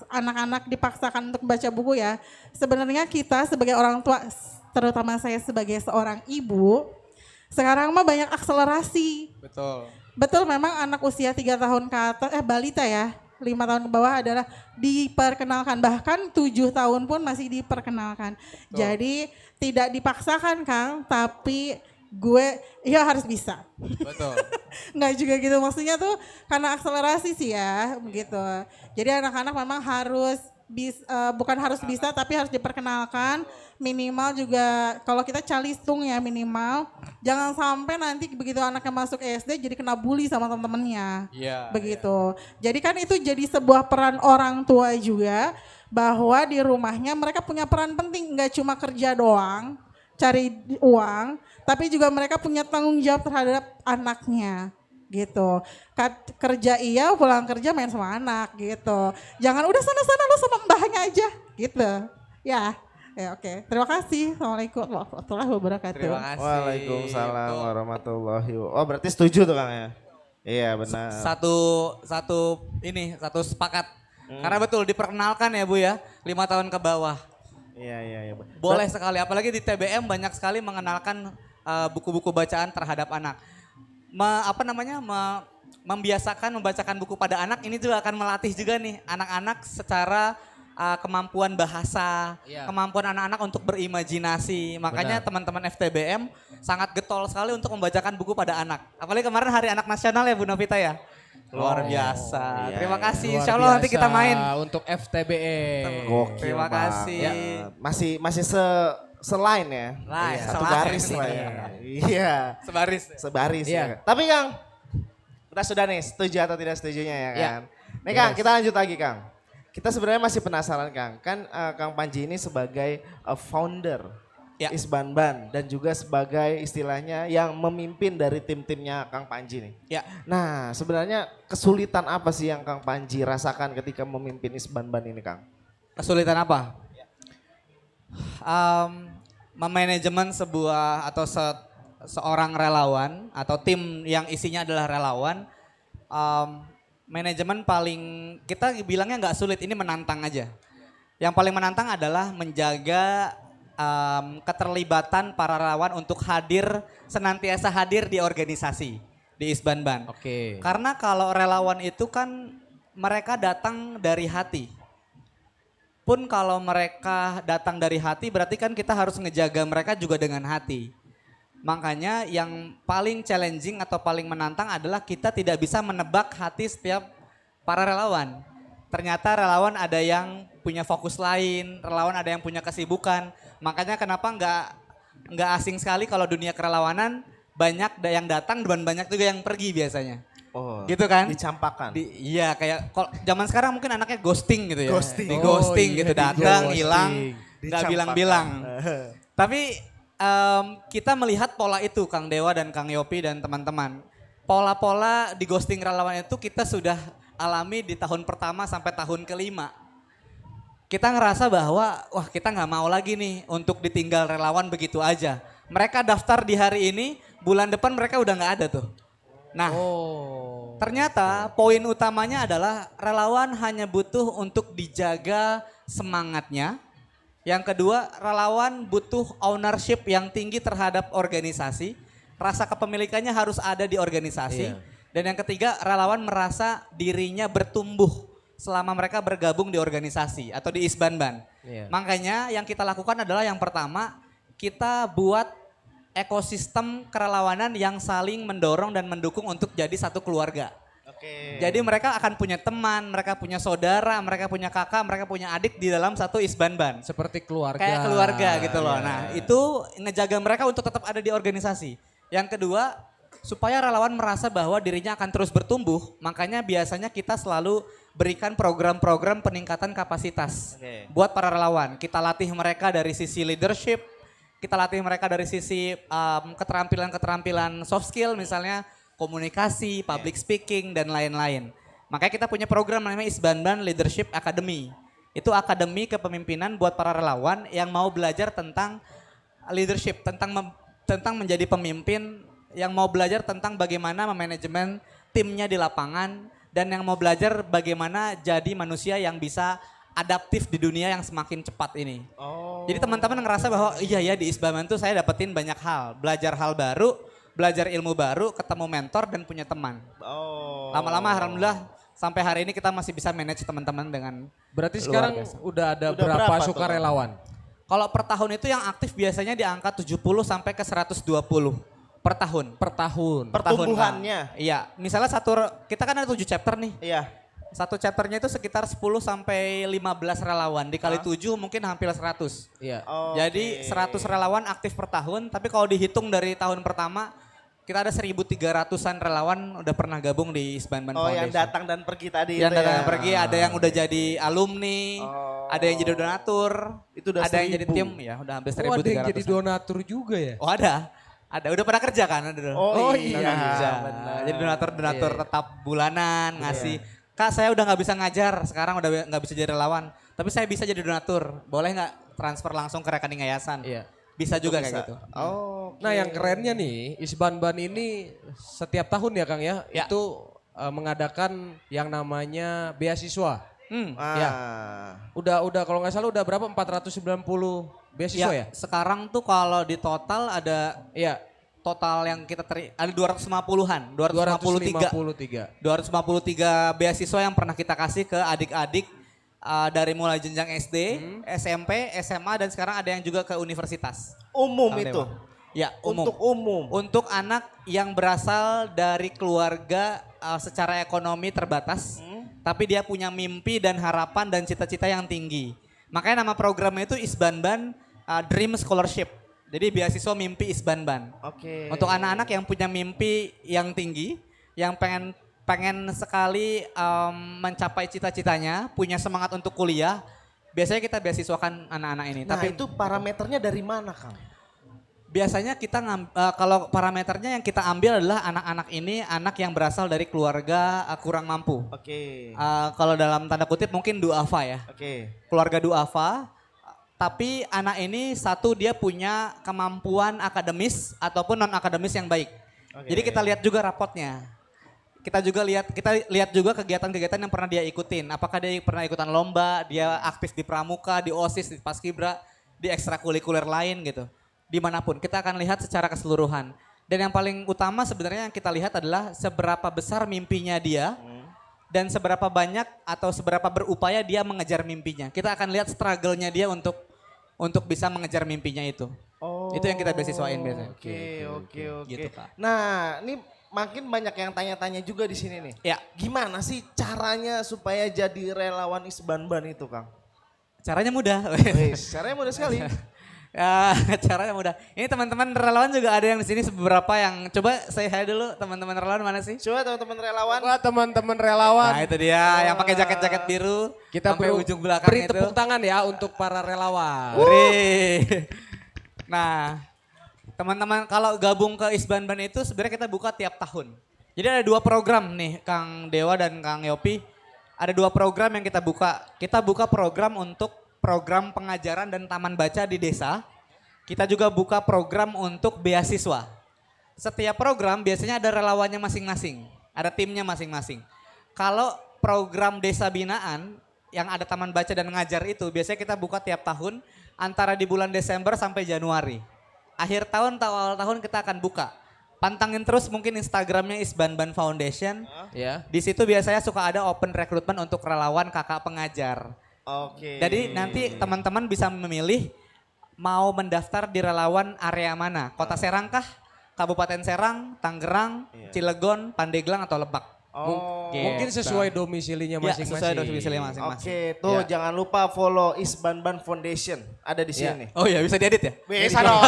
Speaker 4: anak-anak dipaksakan untuk baca buku ya. Sebenarnya kita sebagai orang tua, terutama saya sebagai seorang ibu, sekarang mah banyak akselerasi.
Speaker 1: Betul.
Speaker 4: Betul, memang anak usia 3 tahun ke atas, balita ya, 5 tahun ke bawah adalah diperkenalkan. Bahkan 7 tahun pun masih diperkenalkan.
Speaker 1: Betul.
Speaker 4: Jadi tidak dipaksakan Kang, tapi gue ya harus bisa.
Speaker 1: Betul.
Speaker 4: Nggak juga gitu, maksudnya tuh karena akselerasi sih ya, begitu. Jadi anak-anak memang harus bukan harus bisa tapi harus diperkenalkan, minimal juga kalau kita calistung ya minimal, jangan sampai nanti begitu anaknya masuk SD jadi kena bully sama teman-temannya.
Speaker 1: Iya.
Speaker 4: Begitu. Jadi kan itu jadi sebuah peran orang tua juga, bahwa di rumahnya mereka punya peran penting, nggak cuma kerja doang, cari uang, tapi juga mereka punya tanggung jawab terhadap anaknya gitu. Kerja iya, pulang kerja main sama anak gitu. Jangan udah sana-sana lo sama mbahnya aja gitu. Ya, oke. Terima kasih. Assalamualaikum warahmatullahi wabarakatuh.
Speaker 1: Terima kasih.
Speaker 2: Waalaikumsalam
Speaker 1: Betul.
Speaker 2: warahmatullahi wabarakatuh. Oh berarti setuju tuh Kang ya? Iya benar.
Speaker 1: Satu sepakat. Karena betul diperkenalkan ya Bu ya, 5 tahun ke bawah.
Speaker 2: Iya.
Speaker 1: Boleh sekali, apalagi di TBM banyak sekali mengenalkan buku-buku bacaan terhadap anak. Membiasakan membacakan buku pada anak ini juga akan melatih juga nih anak-anak secara kemampuan bahasa,
Speaker 3: Iya.
Speaker 1: kemampuan anak-anak untuk berimajinasi. Makanya
Speaker 3: Benar.
Speaker 1: teman-teman FTBM sangat getol sekali untuk membacakan buku pada anak. Apalagi kemarin Hari Anak Nasional ya Bu Novita ya. Luar biasa.
Speaker 2: iya,
Speaker 1: Terima
Speaker 2: iya.
Speaker 1: kasih.
Speaker 3: Luar
Speaker 1: Insya Allah nanti
Speaker 3: biasa
Speaker 1: kita main.
Speaker 3: untuk FTBE.
Speaker 2: Gokil
Speaker 1: Terima
Speaker 2: banget.
Speaker 1: kasih.
Speaker 2: Ya, masih selain ya.
Speaker 1: Line,
Speaker 2: Iya, satu
Speaker 1: selain.
Speaker 2: garis lah ya. Iya.
Speaker 1: Sebaris.
Speaker 2: Sebaris
Speaker 3: Iya.
Speaker 2: ya. Tapi Kang, kita sudah nih setuju atau tidak setujunya ya
Speaker 3: Iya.
Speaker 2: kan. Nih Kang, kita lanjut lagi Kang. Kita sebenarnya masih penasaran Kang. Kan Kang Panji ini sebagai founder
Speaker 1: Ya.
Speaker 2: Isbanban dan juga sebagai istilahnya yang memimpin dari tim-timnya Kang Panji nih.
Speaker 1: Ya.
Speaker 2: Nah sebenarnya kesulitan apa sih yang Kang Panji rasakan ketika memimpin Isbanban ini Kang?
Speaker 1: Kesulitan apa? Memanajemen sebuah atau seorang relawan atau tim yang isinya adalah relawan, manajemen paling kita bilangnya nggak sulit, ini menantang aja. Yang paling menantang adalah menjaga keterlibatan para relawan untuk senantiasa hadir di organisasi, di Isbanban.
Speaker 3: Oke.
Speaker 1: Karena kalau relawan itu kan mereka datang dari hati. Pun kalau mereka datang dari hati berarti kan kita harus ngejaga mereka juga dengan hati. Makanya yang paling challenging atau paling menantang adalah kita tidak bisa menebak hati setiap para relawan. Ternyata relawan ada yang punya fokus lain, relawan ada yang punya kesibukan. Makanya kenapa nggak asing sekali kalau dunia kerelawanan banyak yang datang dan banyak juga yang pergi biasanya.
Speaker 2: Oh,
Speaker 1: Gitu kan?
Speaker 2: Dicampakkan.
Speaker 1: Iya kayak zaman sekarang mungkin anaknya ghosting gitu ya.
Speaker 2: Ghosting.
Speaker 1: Di ghosting
Speaker 3: Oh, iya,
Speaker 1: gitu,
Speaker 3: di
Speaker 1: datang,
Speaker 3: ghosting.
Speaker 1: hilang, nggak
Speaker 2: Dicampakkan.
Speaker 1: bilang-bilang. Tapi kita melihat pola itu Kang Dewa dan Kang Yopi dan teman-teman. Pola-pola di ghosting relawan itu kita sudah alami di tahun pertama sampai tahun kelima. Kita ngerasa bahwa wah kita nggak mau lagi nih untuk ditinggal relawan begitu aja. Mereka daftar di hari ini, bulan depan mereka udah nggak ada tuh. Nah, ternyata poin utamanya adalah relawan hanya butuh untuk dijaga semangatnya. Yang kedua, relawan butuh ownership yang tinggi terhadap organisasi. Rasa kepemilikannya harus ada di organisasi.
Speaker 3: Iya.
Speaker 1: Dan yang ketiga, relawan merasa dirinya bertumbuh selama mereka bergabung di organisasi atau di Isbanban.
Speaker 3: Iya.
Speaker 1: Makanya yang kita lakukan adalah yang pertama, kita buat ekosistem kerelawanan yang saling mendorong dan mendukung untuk jadi satu keluarga.
Speaker 2: Oke.
Speaker 1: Jadi mereka akan punya teman, mereka punya saudara, mereka punya kakak, mereka punya adik di dalam satu Isbanban.
Speaker 3: Seperti keluarga.
Speaker 1: Kayak keluarga gitu loh.
Speaker 3: Iya.
Speaker 1: Nah itu ngejaga mereka untuk tetap ada di organisasi. Yang kedua, supaya relawan merasa bahwa dirinya akan terus bertumbuh, makanya biasanya kita selalu berikan program-program peningkatan kapasitas
Speaker 2: Oke.
Speaker 1: buat para relawan. Kita latih mereka dari sisi leadership, kita latih mereka dari sisi keterampilan-keterampilan soft skill misalnya komunikasi, public speaking dan lain-lain. Makanya kita punya program namanya Isbanban Leadership Academy. Itu akademi kepemimpinan buat para relawan yang mau belajar tentang leadership, tentang menjadi pemimpin, yang mau belajar tentang bagaimana memanajemen timnya di lapangan dan yang mau belajar bagaimana jadi manusia yang bisa adaptif di dunia yang semakin cepat ini.
Speaker 2: Oh.
Speaker 1: Jadi teman-teman ngerasa bahwa iya ya di Isbanban tuh saya dapetin banyak hal, belajar hal baru, belajar ilmu baru, ketemu mentor dan punya teman.
Speaker 2: Oh.
Speaker 1: Lama-lama alhamdulillah sampai hari ini kita masih bisa manage teman-teman dengan
Speaker 3: Berarti
Speaker 1: luar
Speaker 3: sekarang
Speaker 1: biasa.
Speaker 3: udah ada
Speaker 2: Udah
Speaker 3: berapa
Speaker 2: berapa tuh,
Speaker 3: sukarelawan?
Speaker 1: Kalau per tahun itu yang aktif biasanya di angka 70 sampai ke 120 per tahun.
Speaker 3: Per tahun.
Speaker 1: Per tahun,
Speaker 2: Pertumbuhannya.
Speaker 1: Kang. Iya, misalnya kita kan ada 7 chapter nih.
Speaker 2: Iya.
Speaker 1: Satu chapternya itu sekitar 10 sampai 15 relawan. Dikali 7 mungkin hampir 100.
Speaker 3: Iya.
Speaker 1: Jadi 100 relawan aktif per tahun, tapi kalau dihitung dari tahun pertama kita ada 1.300-an relawan udah pernah gabung di Isbanban
Speaker 2: Oh,
Speaker 1: Foundation.
Speaker 2: yang datang dan pergi tadi
Speaker 1: Yang
Speaker 2: itu
Speaker 1: datang
Speaker 2: ya.
Speaker 1: dan pergi, ada yang udah jadi alumni, ada yang jadi donatur,
Speaker 2: Itu udah
Speaker 1: ada yang jadi
Speaker 2: 1.000.
Speaker 1: tim, ya udah hampir
Speaker 3: Oh, ada yang
Speaker 1: 1.300.
Speaker 3: jadi donatur juga ya?
Speaker 1: Oh ada. Udah pernah kerja kan? Ada.
Speaker 2: Oh,
Speaker 3: iya,
Speaker 1: Pernah kerja.
Speaker 2: benar.
Speaker 1: Jadi donatur
Speaker 3: Iya.
Speaker 1: tetap bulanan ngasih. Kak saya udah nggak bisa ngajar, sekarang udah nggak bisa jadi relawan. Tapi saya bisa jadi donatur. Boleh nggak transfer langsung ke rekening yayasan?
Speaker 3: Iya.
Speaker 1: Bisa juga kayak
Speaker 2: Bisa.
Speaker 1: gitu.
Speaker 2: Oh.
Speaker 3: Nah yang kerennya nih, Isbanban ini setiap tahun ya Kang ya,
Speaker 1: Ya.
Speaker 3: itu mengadakan yang namanya beasiswa. Ya. Udah kalau nggak salah udah berapa? 490 beasiswa ya?
Speaker 1: Sekarang tuh kalau di total ada
Speaker 3: Iya.
Speaker 1: total yang kita ada 250-an, 253. 253 beasiswa yang pernah kita kasih ke adik-adik dari mulai jenjang SD, SMP, SMA dan sekarang ada yang juga ke universitas.
Speaker 2: Umum
Speaker 1: Kang
Speaker 2: itu.
Speaker 1: Dewa. Ya, umum.
Speaker 2: Untuk umum.
Speaker 1: Untuk anak yang berasal dari keluarga secara ekonomi terbatas, tapi dia punya mimpi dan harapan dan cita-cita yang tinggi. Makanya nama programnya itu Isbanban Dream Scholarship. Jadi beasiswa mimpi Isbanban.
Speaker 2: Oke.
Speaker 1: Untuk anak-anak yang punya mimpi yang tinggi, yang pengen sekali mencapai cita-citanya, punya semangat untuk kuliah, biasanya kita beasiswakan anak-anak ini.
Speaker 2: Nah,
Speaker 1: Tapi
Speaker 2: itu parameternya dari mana, Kang?
Speaker 1: biasanya kita kalau parameternya yang kita ambil adalah anak-anak ini anak yang berasal dari keluarga kurang mampu.
Speaker 2: Oke.
Speaker 1: Kalau dalam tanda kutip mungkin duafa ya,
Speaker 2: Oke.
Speaker 1: keluarga duafa. Tapi anak ini satu dia punya kemampuan akademis ataupun non akademis yang baik.
Speaker 2: Oke.
Speaker 1: Jadi kita lihat juga rapotnya. Kita lihat juga kegiatan-kegiatan yang pernah dia ikutin. Apakah dia pernah ikutan lomba, dia aktif di pramuka, di OSIS, di paskibra, di ekstrakurikuler lain gitu. Dimanapun kita akan lihat secara keseluruhan. Dan yang paling utama sebenarnya yang kita lihat adalah seberapa besar mimpinya dia dan seberapa banyak atau seberapa berupaya dia mengejar mimpinya. Kita akan lihat struggle-nya dia untuk bisa mengejar mimpinya itu.
Speaker 2: Oh.
Speaker 1: Itu yang kita beasiswain biasanya.
Speaker 2: Oke.
Speaker 1: Gitu, Kak.
Speaker 2: Nah, ini makin banyak yang tanya-tanya juga di sini nih.
Speaker 1: Ya,
Speaker 2: Gimana sih caranya supaya jadi relawan Isbanban itu, Kang?
Speaker 1: caranya mudah.
Speaker 2: Wis, caranya mudah sekali.
Speaker 1: Ya, caranya mudah. Ini teman-teman relawan juga ada yang di sini beberapa yang coba say hi dulu teman-teman relawan mana sih?
Speaker 2: Coba teman-teman relawan.
Speaker 3: Wah teman-teman relawan,
Speaker 1: Nah, itu dia yang pakai jaket-jaket biru
Speaker 3: kita
Speaker 1: sampai
Speaker 3: perlu
Speaker 1: ujung belakang
Speaker 3: beri
Speaker 1: itu.
Speaker 3: tepuk tangan ya untuk para relawan.
Speaker 1: Beri. Nah, teman-teman kalau gabung ke Isbanban itu sebenarnya kita buka tiap tahun. Jadi ada 2 program nih Kang Dewa dan Kang Yopi. Ada 2 program yang kita buka. Kita buka program untuk program pengajaran dan taman baca di desa. Kita juga buka program untuk beasiswa. Setiap program biasanya ada relawannya masing-masing. Ada timnya masing-masing. Kalau program desa binaan yang ada taman baca dan ngajar itu biasanya kita buka tiap tahun antara di bulan Desember sampai Januari. Akhir tahun atau awal tahun kita akan buka. Pantangin terus mungkin Instagramnya Isbanban Foundation.
Speaker 3: Ya.
Speaker 1: Di situ biasanya suka ada open recruitment untuk relawan kakak pengajar.
Speaker 2: Oke.
Speaker 1: Jadi nanti teman-teman bisa memilih mau mendaftar di relawan area mana. Kota Serang kah? Kabupaten Serang, Tangerang, Cilegon, Pandeglang atau Lebak.
Speaker 2: Oh.
Speaker 3: Mungkin sesuai domisilinya
Speaker 1: Ya,
Speaker 3: masing-masing.
Speaker 1: sesuai domisili masing-masing.
Speaker 2: Oke, tuh
Speaker 3: Ya.
Speaker 2: jangan lupa follow Isbanban Foundation. Ada di sini
Speaker 3: Ya.
Speaker 2: nih.
Speaker 1: Oh iya bisa diedit ya?
Speaker 2: Bisa dong.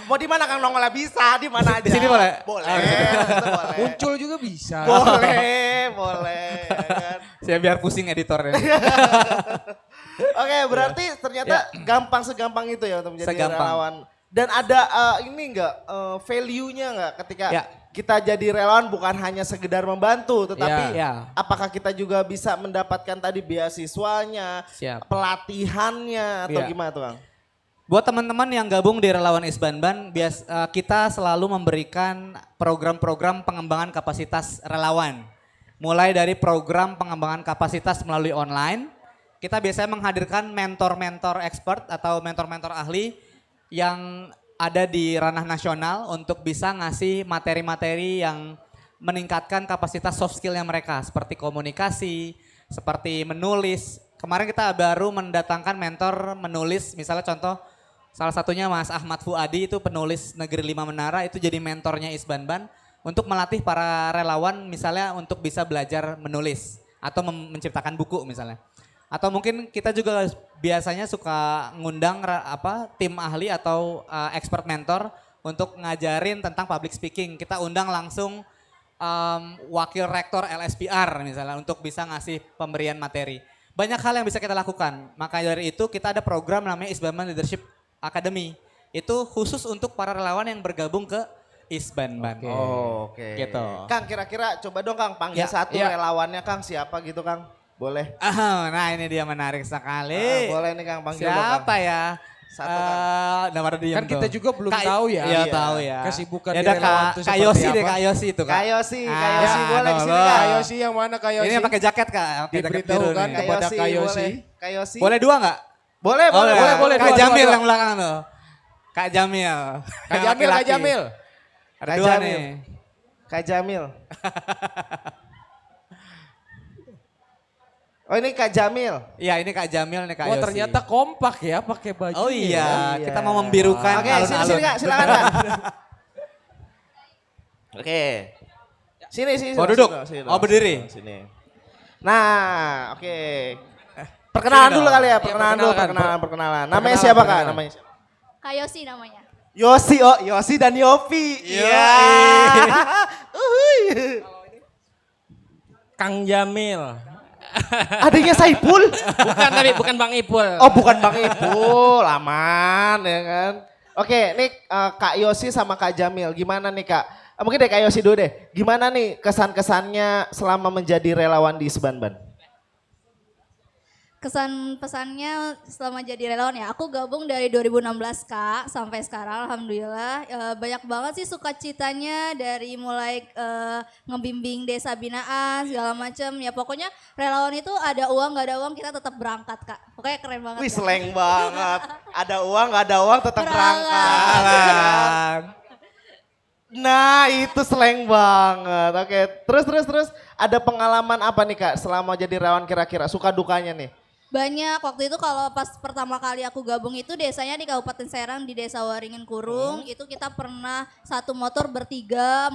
Speaker 2: Mau di mana Kang Nongolnya bisa, di mana aja.
Speaker 1: Di sini boleh?
Speaker 2: Boleh. itu boleh.
Speaker 3: Muncul juga bisa.
Speaker 2: Boleh. Ya kan?
Speaker 1: Saya biar pusing editornya.
Speaker 2: Oke, berarti ternyata gampang segampang itu ya untuk menjadi
Speaker 1: Segampang.
Speaker 2: relawan. Dan ada ini enggak value-nya enggak ketika
Speaker 1: Ya.
Speaker 2: kita jadi relawan bukan hanya sekedar membantu, tetapi
Speaker 1: Ya.
Speaker 2: apakah kita juga bisa mendapatkan tadi beasiswanya,
Speaker 1: Siap.
Speaker 2: pelatihannya atau
Speaker 1: Ya.
Speaker 2: gimana tuh Kang?
Speaker 1: Buat teman-teman yang gabung di Relawan Isbanban, kita selalu memberikan program-program pengembangan kapasitas relawan. mulai dari program pengembangan kapasitas melalui online. Kita biasanya menghadirkan mentor-mentor expert atau mentor-mentor ahli yang ada di ranah nasional untuk bisa ngasih materi-materi yang meningkatkan kapasitas soft skillnya mereka seperti komunikasi, seperti menulis. Kemarin kita baru mendatangkan mentor menulis, misalnya contoh salah satunya Mas Ahmad Fuadi itu penulis Negeri Lima Menara, itu jadi mentornya Isbanban untuk melatih para relawan misalnya untuk bisa belajar menulis atau menciptakan buku misalnya. Atau mungkin kita juga biasanya suka ngundang tim ahli atau expert mentor untuk ngajarin tentang public speaking. Kita undang langsung wakil rektor LSPR misalnya untuk bisa ngasih pemberian materi. Banyak hal yang bisa kita lakukan. Maka dari itu kita ada program namanya Isbanban Leadership Academy. Itu khusus untuk para relawan yang bergabung ke Isbanban.
Speaker 2: Oke.
Speaker 1: Gitu.
Speaker 2: Kang, kira-kira coba dong Kang panggil
Speaker 1: Ya,
Speaker 2: satu
Speaker 3: ya.
Speaker 2: relawannya Kang, siapa gitu Kang? Boleh.
Speaker 1: Nah ini dia menarik sekali.
Speaker 2: Boleh nih Kang panggil dong,
Speaker 1: Siapa
Speaker 2: Kang.
Speaker 1: ya?
Speaker 2: Satu, Kang.
Speaker 1: Nama diem
Speaker 3: Kan kita
Speaker 1: tuh.
Speaker 3: juga belum tahu ya.
Speaker 1: Iya tahu ya.
Speaker 3: Kesibukan
Speaker 1: Ya
Speaker 3: di
Speaker 1: udah
Speaker 3: relawan
Speaker 1: Kak,
Speaker 3: itu
Speaker 1: Kak
Speaker 3: seperti
Speaker 1: Yosi deh,
Speaker 3: apa?
Speaker 1: Kak Yosi itu Kak.
Speaker 2: Kak Yosi
Speaker 1: Ah,
Speaker 2: boleh di sini
Speaker 1: boleh.
Speaker 2: Kak.
Speaker 3: Kayosi yang mana Kayosi?
Speaker 1: Ini yang pakai jaket Kak, pakai jaket biru
Speaker 3: Diberitahukan
Speaker 1: nih.
Speaker 3: kepada Kak Yosi.
Speaker 2: boleh. Kak Yosi.
Speaker 1: Boleh dua nggak?
Speaker 2: Boleh, boleh,
Speaker 1: ya.
Speaker 2: boleh.
Speaker 1: Kak
Speaker 3: dua,
Speaker 1: Jamil
Speaker 3: dua.
Speaker 1: yang belakang tuh. Kak Jamil.
Speaker 3: Kak Jamil, Kak Jamil.
Speaker 1: Ada
Speaker 2: Kak
Speaker 1: dua
Speaker 2: Jamil.
Speaker 1: nih.
Speaker 2: Kak Jamil. Oh ini Kak Jamil.
Speaker 1: Iya ini Kak Jamil nih Kak
Speaker 3: Wah
Speaker 1: Yosi.
Speaker 3: ternyata kompak ya pakai baju.
Speaker 1: Oh iya,
Speaker 2: Iya.
Speaker 1: kita mau membirukan
Speaker 2: Oke, sini
Speaker 1: alun-alun.
Speaker 2: Kak, silakan Kak. Oke. Sini.
Speaker 1: Oh, duduk.
Speaker 2: Sini,
Speaker 1: Oh, berdiri.
Speaker 2: Sini. Nah, oke. Perkenalan
Speaker 1: Sini
Speaker 2: dulu
Speaker 1: dong.
Speaker 2: kali ya,
Speaker 3: Iya,
Speaker 2: perkenalan. Namanya siapa Kak? Namanya siapa?
Speaker 5: Kak Yosi namanya.
Speaker 2: Yosi, Yosi dan Yopi.
Speaker 1: Iya.
Speaker 2: Uhuy.
Speaker 6: Kang Jamil.
Speaker 2: Adanya Saipul?
Speaker 6: Bukan tapi bukan Bang Ipul.
Speaker 2: Oh, bukan Bang Ipul, aman ya kan. Oke, nih Kak Yosi sama Kak Jamil, gimana nih Kak? Mungkin deh Kak Yosi dulu deh. Gimana nih kesan-kesannya selama menjadi relawan di Isbanban?
Speaker 5: Kesan pesannya selama jadi relawan ya, aku gabung dari 2016 Kak sampai sekarang alhamdulillah banyak banget sih sukacitanya dari mulai ngebimbing desa binaan segala macam ya pokoknya relawan itu ada uang nggak ada uang kita tetap berangkat Kak. Pokoknya keren banget.
Speaker 2: Wih,
Speaker 5: Kak.
Speaker 2: slang banget. Ada uang, nggak ada uang tetap berangkat.
Speaker 1: Jalan.
Speaker 2: Nah, itu slang banget. Oke, terus ada pengalaman apa nih Kak selama jadi relawan kira-kira suka dukanya nih?
Speaker 5: Banyak waktu itu kalau pas pertama kali aku gabung itu desanya di Kabupaten Serang di Desa Waringin Kurung itu kita pernah satu motor bertiga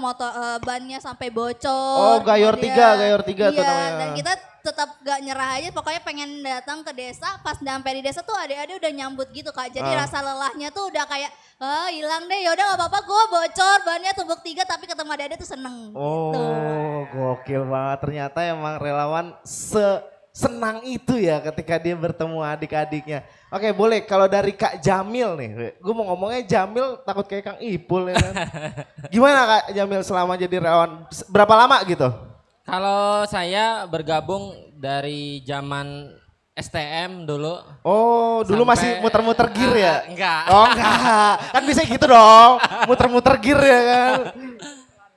Speaker 5: bannya sampai bocor.
Speaker 2: Oh, gayor
Speaker 5: kemudian-
Speaker 2: tiga tuh
Speaker 5: iya,
Speaker 2: namanya.
Speaker 5: dan kita tetap gak nyerah aja pokoknya pengen datang ke desa pas sampai di desa tuh adik-adik udah nyambut gitu Kak jadi rasa lelahnya tuh udah kayak hilang deh yaudah gak apa-apa gue bocor bannya tumbuk tiga tapi ketemu adik-adik tuh seneng gitu.
Speaker 2: Oh, gokil banget. Ternyata emang relawan senang itu ya ketika dia bertemu adik-adiknya. Oke, boleh kalau dari Kak Jamil nih. Gue mau ngomongnya Jamil takut kayak Kang Ipul ya kan. Gimana Kak Jamil selama jadi relawan? Berapa lama gitu?
Speaker 6: Kalau saya bergabung dari zaman STM dulu.
Speaker 2: Oh, dulu
Speaker 6: Sampai-
Speaker 2: masih muter-muter gear ya?
Speaker 6: Enggak.
Speaker 2: Oh enggak, kan bisa gitu dong. Muter-muter gear ya kan.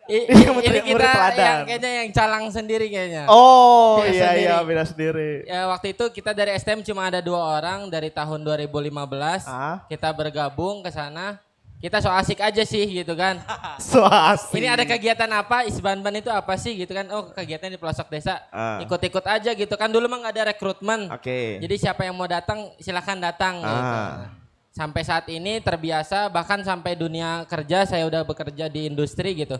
Speaker 6: Ini
Speaker 2: murid
Speaker 6: kita
Speaker 2: teladan.
Speaker 6: yang kayaknya yang calang sendiri kayaknya.
Speaker 2: Oh
Speaker 6: Beda
Speaker 2: iya
Speaker 6: sendiri.
Speaker 2: iya beda sendiri.
Speaker 6: Ya waktu itu kita dari STM cuma ada 2 orang dari tahun 2015. Kita bergabung ke sana. Kita so asik aja sih gitu kan.
Speaker 2: So asik.
Speaker 6: Ini ada kegiatan apa? Isbanban itu apa sih gitu kan? Oh kegiatan di pelosok desa. Ikut-ikut aja gitu kan. Dulu mah nggak ada rekrutmen.
Speaker 2: Oke.
Speaker 6: Jadi siapa yang mau datang silahkan datang gitu. Sampai saat ini terbiasa bahkan sampai dunia kerja saya udah bekerja di industri gitu.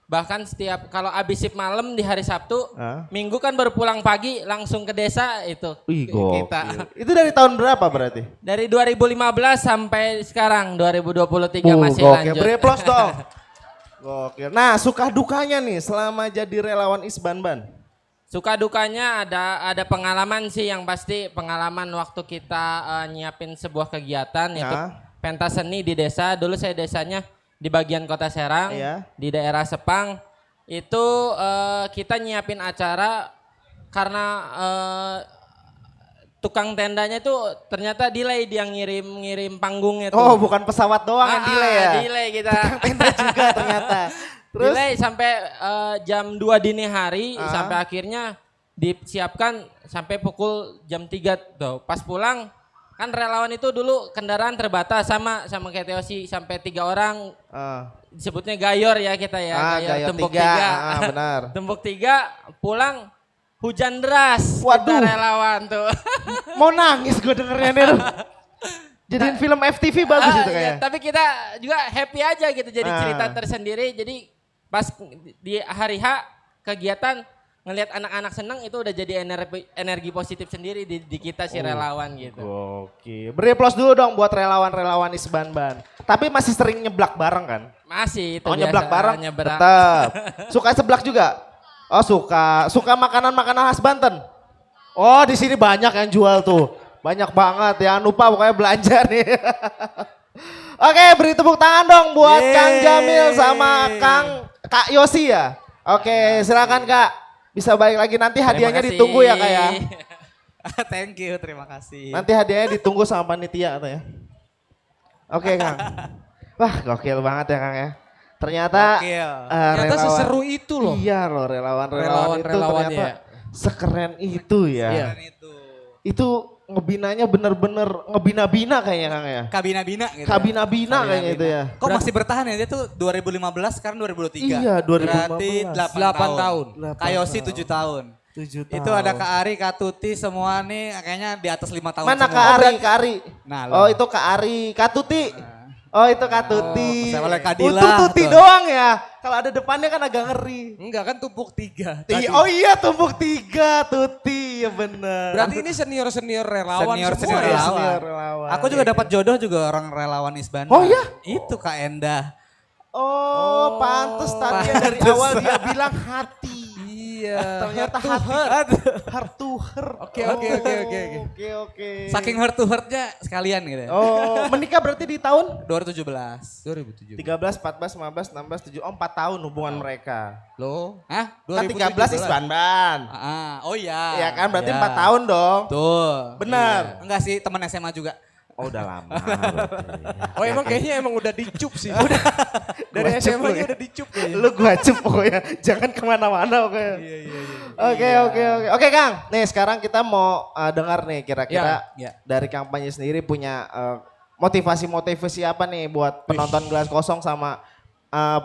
Speaker 6: Bahkan setiap kalau abis shift malam di hari Sabtu, Minggu kan baru pulang pagi langsung ke desa itu.
Speaker 2: Wih
Speaker 6: Kita.
Speaker 2: gokil. Itu dari tahun berapa berarti?
Speaker 6: Dari 2015 sampai sekarang 2023 masih
Speaker 2: gokil.
Speaker 6: lanjut.
Speaker 2: Beri aplaus dong. Gokil. Nah suka dukanya nih selama jadi relawan Isbanban.
Speaker 6: Suka dukanya ada pengalaman sih yang pasti pengalaman waktu kita nyiapin sebuah kegiatan yaitu pentas seni di desa. Dulu saya desanya di bagian Kota Serang, di daerah Sepang. Itu kita nyiapin acara karena tukang tendanya itu ternyata delay dia ngirim panggungnya tuh.
Speaker 2: Oh bukan pesawat doang yang delay ya?
Speaker 6: Delay kita.
Speaker 2: Tukang tenda juga ternyata. Terus?
Speaker 6: Delay sampai jam 2 dini hari
Speaker 2: Ah.
Speaker 6: sampai akhirnya disiapkan sampai pukul jam 3 tuh. Pas pulang kan relawan itu dulu kendaraan terbatas sama kayak Teosi sampai 3 orang disebutnya gayor ya kita ya.
Speaker 2: Gayor
Speaker 6: tumpuk
Speaker 2: 3.
Speaker 6: 3.
Speaker 2: Benar.
Speaker 6: Tumpuk 3 pulang hujan deras.
Speaker 2: Waduh.
Speaker 6: Kita relawan tuh.
Speaker 2: Mau nangis gue dengernya nih. Jadiin film FTV bagus itu
Speaker 6: Iya,
Speaker 2: kayaknya.
Speaker 6: tapi kita juga happy aja gitu jadi cerita
Speaker 2: Ah.
Speaker 6: tersendiri. Jadi pas di hari H kegiatan ngelihat anak-anak senang itu udah jadi energi positif sendiri di kita si relawan gitu.
Speaker 2: Oke, beri aplaus dulu dong buat relawan-relawan Isbanban. Tapi masih sering nyeblak bareng kan?
Speaker 6: Masih itu
Speaker 2: Oh nyeblak
Speaker 6: biasa,
Speaker 2: bareng?
Speaker 6: nyebrang.
Speaker 2: Tetap. Suka seblak juga? Oh suka. Suka makanan-makanan khas Banten? Oh di sini banyak yang jual tuh. Banyak banget, jangan lupa pokoknya belanja nih. Oke, beri tepuk tangan dong buat
Speaker 1: Yeay.
Speaker 2: Kang Jamil sama Kak Yosi ya. Oke, silakan Kak. Bisa balik lagi nanti hadiahnya
Speaker 6: Terima kasih.
Speaker 2: ditunggu ya Kak ya.
Speaker 1: Thank you, terima kasih.
Speaker 2: Nanti hadiahnya ditunggu sama panitia atau ya. Oke Kang. Wah gokil banget ya Kang ya. Ternyata
Speaker 1: Gokil.
Speaker 3: Ternyata seseru itu loh.
Speaker 2: Iya loh relawan-relawan itu
Speaker 3: Relawan-relawan
Speaker 2: ternyata
Speaker 3: ya.
Speaker 2: sekeren itu ya.
Speaker 3: Iya.
Speaker 1: Dan itu
Speaker 2: Itu ngebinanya bener-bener ngebina-bina kayaknya Kang ya.
Speaker 1: kabina-bina gitu.
Speaker 2: Kabina-bina kayaknya itu ya.
Speaker 1: Kok masih bertahan ya? Dia tuh 2015 sekarang 2023.
Speaker 2: Iya, 2015.
Speaker 1: Berarti
Speaker 3: 8 tahun.
Speaker 1: Kayosi 7 tahun.
Speaker 2: 7 tahun.
Speaker 1: Itu ada Kak Ari, Kak Tuti semua nih kayaknya di atas 5 tahun
Speaker 2: Mana
Speaker 1: semua.
Speaker 2: Kak Ari? Kak Ari.
Speaker 1: Nah,
Speaker 2: Oh itu Kak Ari. Kak Tuti. Oh itu Kak Tuti.
Speaker 1: saya oleh Kadila,
Speaker 2: Untuk Tuti
Speaker 1: tuh.
Speaker 2: doang ya. Kalau ada depannya kan agak ngeri.
Speaker 3: Enggak kan tumpuk 3.
Speaker 2: Oh iya tumpuk 3 Tuti. Ya bener.
Speaker 3: Berarti ini senior-senior relawan
Speaker 1: Senior
Speaker 3: semua
Speaker 1: senior
Speaker 3: ya?
Speaker 1: relawan.
Speaker 2: Senior relawan.
Speaker 1: Aku juga dapat jodoh juga orang relawan Isban.
Speaker 2: Oh iya?
Speaker 1: Itu Kak Endah.
Speaker 2: Oh, pantes tadi ya dari awal dia bilang hati.
Speaker 3: Iya.
Speaker 2: Ternyata
Speaker 3: Heart to
Speaker 2: hati.
Speaker 3: heart.
Speaker 2: Heart to heart.
Speaker 3: Oke, oke, oke, oke, oke.
Speaker 2: Oke, oke.
Speaker 1: Saking heart to heartnya sekalian gitu.
Speaker 2: Oh, menikah berarti di tahun?
Speaker 1: 2017.
Speaker 3: 2017.
Speaker 2: 13, 14, 15, 16, 17, 4 tahun hubungan mereka.
Speaker 3: Loh.
Speaker 1: Hah?
Speaker 2: Kan 13 Isbanban.
Speaker 1: Oh iya.
Speaker 2: Iya kan berarti
Speaker 1: Iya.
Speaker 2: 4 tahun dong.
Speaker 1: Tuh.
Speaker 2: Benar.
Speaker 1: Iya. Enggak sih, teman SMA juga.
Speaker 2: Oh udah lama.
Speaker 3: Oh emang kayaknya emang udah dicup sih. Dari
Speaker 2: Gua cup
Speaker 3: SMA
Speaker 2: lu ya.
Speaker 3: udah dicup kayaknya.
Speaker 2: Lu gua cup pokoknya. Jangan kemana-mana pokoknya. Oke, oke, oke. Oke Kang, nih sekarang kita mau dengar nih kira-kira
Speaker 1: Ya.
Speaker 2: dari kampanye sendiri punya motivasi-motivasi apa nih buat penonton Gelas Kosong sama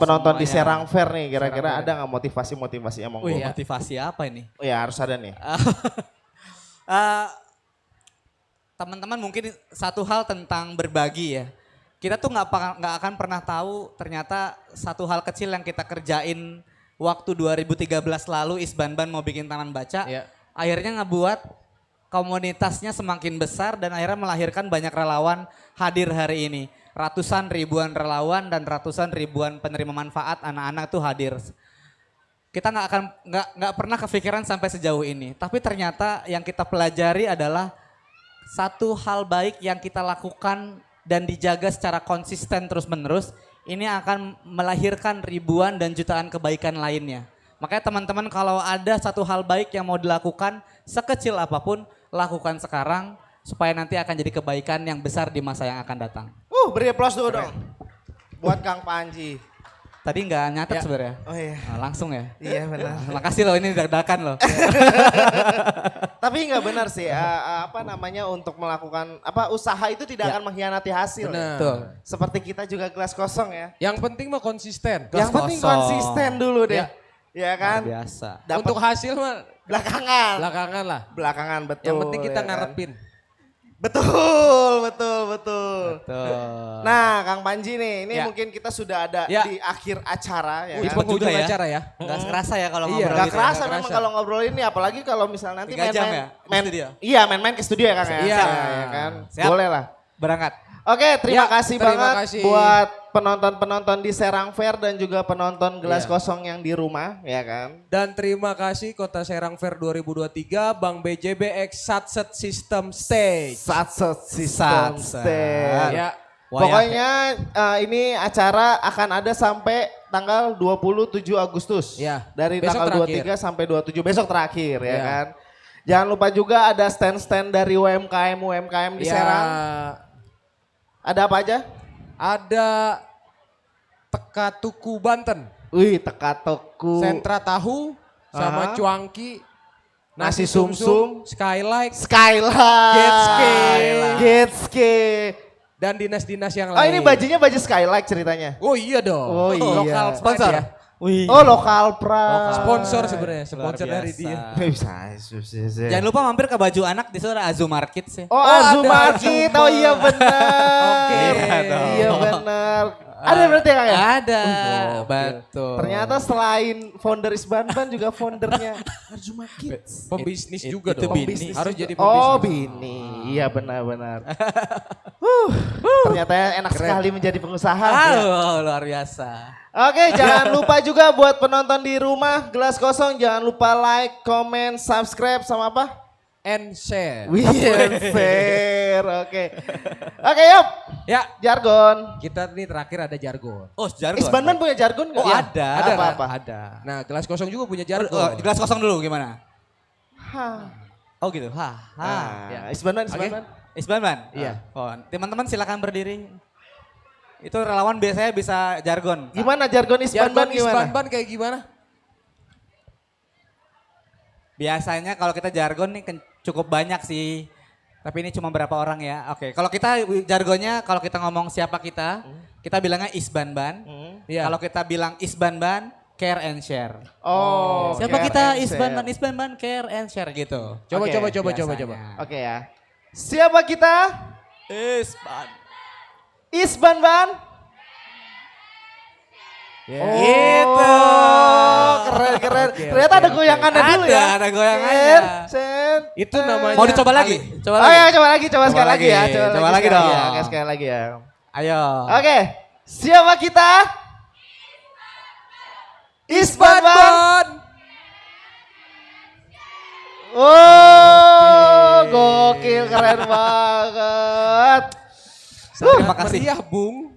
Speaker 2: penonton di
Speaker 1: Semuanya.
Speaker 2: Serang Fair nih. Kira-kira ada nggak motivasi-motivasi emang
Speaker 1: Wih,
Speaker 2: gua?
Speaker 1: motivasi apa ini?
Speaker 2: Oh ya harus ada nih.
Speaker 1: Teman-teman mungkin satu hal tentang berbagi ya. Kita tuh nggak akan pernah tahu ternyata satu hal kecil yang kita kerjain waktu 2013 lalu Isbanban mau bikin taman baca.
Speaker 3: Iya.
Speaker 1: Akhirnya ngebuat komunitasnya semakin besar dan akhirnya melahirkan banyak relawan hadir hari ini. Ratusan ribuan relawan dan ratusan ribuan penerima manfaat anak-anak tuh hadir. Kita nggak pernah kepikiran sampai sejauh ini. Tapi ternyata yang kita pelajari adalah satu hal baik yang kita lakukan dan dijaga secara konsisten terus-menerus, ini akan melahirkan ribuan dan jutaan kebaikan lainnya. Makanya teman-teman kalau ada satu hal baik yang mau dilakukan, sekecil apapun, lakukan sekarang supaya nanti akan jadi kebaikan yang besar di masa yang akan datang.
Speaker 2: Beri aplaus dulu dong. Buat Kang Panji.
Speaker 1: Tadi nggak nyatet sebenarnya.
Speaker 2: Oh iya.
Speaker 1: Nah, langsung ya.
Speaker 2: Iya benar.
Speaker 1: Makasih loh ini dadakan loh.
Speaker 2: Tapi nggak benar sih, apa namanya untuk melakukan usaha itu tidak akan mengkhianati hasil.
Speaker 3: Benar.
Speaker 2: Ya.
Speaker 1: Tuh.
Speaker 2: Seperti kita juga Gelas Kosong ya.
Speaker 3: Yang penting mah konsisten.
Speaker 2: Yang penting
Speaker 1: Kosong.
Speaker 2: konsisten dulu deh.
Speaker 3: Ya.
Speaker 2: Ya kan?
Speaker 1: Luar biasa.
Speaker 2: Dapat
Speaker 3: Untuk hasil mah
Speaker 2: belakangan.
Speaker 3: belakangan lah.
Speaker 2: Belakangan betul.
Speaker 3: Yang penting kita
Speaker 2: ya kan?
Speaker 3: ngarepin.
Speaker 2: Betul, betul, betul.
Speaker 1: Tuh.
Speaker 2: Nah, Kang Panji nih, ini
Speaker 1: Ya.
Speaker 2: mungkin kita sudah ada
Speaker 3: Ya.
Speaker 2: di akhir acara ya
Speaker 3: Di
Speaker 2: kan?
Speaker 3: penghujung
Speaker 1: juga ya.
Speaker 3: acara ya.
Speaker 1: Nggak kerasa ya kalau
Speaker 3: Iya.
Speaker 1: ngobrol
Speaker 2: Gak
Speaker 1: gitu ya.
Speaker 2: kerasa
Speaker 3: nggak
Speaker 2: memang
Speaker 3: kerasa.
Speaker 2: kalau ngobrol ini, apalagi kalau misalnya nanti
Speaker 1: 3 jam
Speaker 2: main-main.
Speaker 1: ya? Di studio?
Speaker 2: Iya, main-main ke studio ya Kang ya?
Speaker 3: Iya.
Speaker 2: Ya kan?
Speaker 1: Siap.
Speaker 2: Boleh lah.
Speaker 1: Berangkat.
Speaker 2: Oke, terima
Speaker 3: Ya,
Speaker 2: kasih
Speaker 3: terima
Speaker 2: banget
Speaker 3: kasih.
Speaker 2: buat penonton-penonton di Serang Fair dan juga penonton Gelas
Speaker 3: Iya.
Speaker 2: Kosong yang di rumah, ya kan?
Speaker 3: Dan terima kasih Kota Serang Fair 2023 Bank BJBX Satset System Stage.
Speaker 2: Satset System
Speaker 1: Satset.
Speaker 2: Stage.
Speaker 3: Ya.
Speaker 2: Pokoknya ini acara akan ada sampai tanggal 27 Agustus.
Speaker 3: Ya,
Speaker 2: Dari
Speaker 3: besok
Speaker 2: tanggal
Speaker 3: terakhir.
Speaker 2: 23 sampai 27, besok terakhir ya
Speaker 3: Ya.
Speaker 2: kan? Jangan lupa juga ada stand-stand dari UMKM di Serang. Ada apa aja?
Speaker 3: Ada Teka Tuku Banten.
Speaker 2: Wih, teka-teku.
Speaker 3: sentra tahu sama
Speaker 2: Aha.
Speaker 3: cuangki,
Speaker 2: Nasi sumsum.
Speaker 3: skylight,
Speaker 2: Skylight.
Speaker 3: Getske.
Speaker 2: Getske.
Speaker 3: dan dinas-dinas yang
Speaker 2: Oh
Speaker 3: lain.
Speaker 2: ini bajunya baju Skylight ceritanya.
Speaker 3: Oh iya dong.
Speaker 2: Oh iya.
Speaker 3: Lokal
Speaker 1: Sponsor.
Speaker 3: ya.
Speaker 1: Wih.
Speaker 2: Oh lokal Pride.
Speaker 3: Sponsor sebenarnya,
Speaker 1: Luar
Speaker 3: sponsor dari
Speaker 1: biasa.
Speaker 3: dia.
Speaker 2: Bisa.
Speaker 1: Jangan lupa mampir ke baju anak di situ ada Azu Market sih.
Speaker 2: Oh, Azu
Speaker 3: ada
Speaker 2: Market. Oh iya benar.
Speaker 3: Oke.
Speaker 2: Iya benar. Ada berarti ya Kang ya?
Speaker 1: Ada, betul.
Speaker 2: Ternyata selain founder Isbanban juga foundernya Azu Market.
Speaker 3: Pembisnis
Speaker 1: It-
Speaker 3: juga
Speaker 1: itu
Speaker 3: dong.
Speaker 1: bisnis
Speaker 3: Harus jadi pembisnis.
Speaker 2: Oh Bini, iya benar-benar. Ternyata enak sekali menjadi pengusaha.
Speaker 1: Halo, luar biasa.
Speaker 2: Oke, jangan lupa juga buat penonton di rumah, Gelas Kosong jangan lupa like, comment, subscribe sama apa?
Speaker 3: And share.
Speaker 2: Fair. Oke. Oke, yuk.
Speaker 3: Ya,
Speaker 2: Jargon.
Speaker 3: kita nih terakhir ada jargon.
Speaker 1: Oh, jargon.
Speaker 2: Isbanban punya jargon nggak?
Speaker 1: Oh,
Speaker 2: Iya.
Speaker 1: ada.
Speaker 3: Ada
Speaker 2: Apa-apa?
Speaker 1: Ada.
Speaker 3: Nah, Gelas Kosong juga punya
Speaker 1: Oh,
Speaker 3: jargon.
Speaker 1: gelas kosong dulu gimana?
Speaker 2: Hah.
Speaker 1: Oh gitu. Ha. Ha.
Speaker 3: Ya.
Speaker 2: Isbanban.
Speaker 1: Isbanban?
Speaker 3: Iya.
Speaker 1: Oh, teman-teman silakan berdiri. Itu relawan biasanya bisa jargon.
Speaker 2: Gimana jargon Isbanban
Speaker 3: Jargon
Speaker 2: gimana?
Speaker 3: Isbanban kayak gimana?
Speaker 1: Biasanya kalau kita jargon nih cukup banyak sih. Tapi ini cuma berapa orang ya. Oke, kalau kita jargonnya kalau kita ngomong siapa kita bilangnya Isbanban.
Speaker 3: Iya.
Speaker 1: Kalau kita bilang Isbanban, care and share.
Speaker 2: Oh.
Speaker 1: Siapa
Speaker 2: care
Speaker 1: kita
Speaker 2: and
Speaker 1: Isbanban,
Speaker 2: share.
Speaker 1: Isbanban care and share gitu.
Speaker 3: Coba,
Speaker 2: Oke,
Speaker 3: coba.
Speaker 1: biasanya.
Speaker 2: Oke ya. Siapa kita?
Speaker 1: Isban.
Speaker 2: Isbanban.
Speaker 3: Ya.
Speaker 2: Oh,
Speaker 1: Gitu.
Speaker 2: keren.
Speaker 3: Oke,
Speaker 2: Ternyata
Speaker 3: oke,
Speaker 2: ada
Speaker 3: oke.
Speaker 2: goyangannya dulu ya.
Speaker 1: Ada goyangannya.
Speaker 2: Sen.
Speaker 3: Itu namanya.
Speaker 1: Mau dicoba lagi? Coba
Speaker 2: Oh
Speaker 1: lagi.
Speaker 2: ya, coba lagi, coba sekali lagi ya.
Speaker 1: Coba lagi
Speaker 2: sekali
Speaker 1: dong.
Speaker 2: ya. Oke, sekali lagi ya.
Speaker 1: Ayo.
Speaker 2: Oke, siapa kita? Isbanban. Oh, gokil, keren banget.
Speaker 3: Sangat
Speaker 1: makasih.
Speaker 3: meriah, Bung.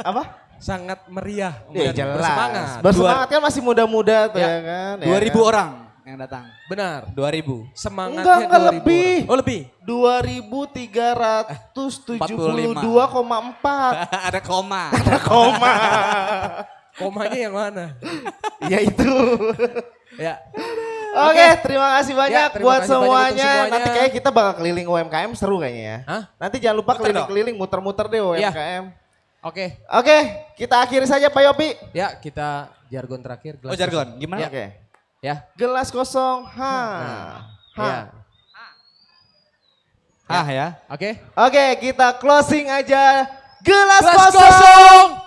Speaker 2: Apa?
Speaker 3: Sangat meriah.
Speaker 2: Ya
Speaker 3: dan
Speaker 2: jelas.
Speaker 3: bersemangat.
Speaker 2: Bersemangat kan masih muda-muda tuh
Speaker 3: Ya.
Speaker 2: ya kan.
Speaker 1: 2000
Speaker 2: kan?
Speaker 1: orang yang datang.
Speaker 3: Benar.
Speaker 1: 2000.
Speaker 3: Semangatnya
Speaker 2: Enggak
Speaker 3: 2000
Speaker 2: lebih.
Speaker 3: orang.
Speaker 1: Oh lebih.
Speaker 2: 2372,4.
Speaker 1: Ada koma.
Speaker 2: Koma.
Speaker 3: Komanya yang mana?
Speaker 2: Ya itu.
Speaker 3: Ya.
Speaker 2: Oke, terima kasih banyak
Speaker 3: Ya, terima
Speaker 2: buat
Speaker 3: kasih banyak untuk
Speaker 2: semuanya.
Speaker 3: semuanya.
Speaker 2: Nanti kayak kita bakal keliling UMKM seru kayaknya ya.
Speaker 3: Hah?
Speaker 2: Nanti jangan lupa
Speaker 1: Muter
Speaker 2: keliling-keliling, muter-muter deh
Speaker 3: Iya.
Speaker 2: UMKM.
Speaker 3: Oke.
Speaker 2: Oke, kita akhiri saja Pak Yopi.
Speaker 3: Ya, kita jargon terakhir.
Speaker 1: Oh jargon. Gimana?
Speaker 3: Ya.
Speaker 2: Oke.
Speaker 3: Ya.
Speaker 2: Gelas kosong.
Speaker 3: Ya.
Speaker 1: Ah ya.
Speaker 3: Oke.
Speaker 2: Oke, kita closing aja. Gelas
Speaker 3: Gelas
Speaker 2: kosong.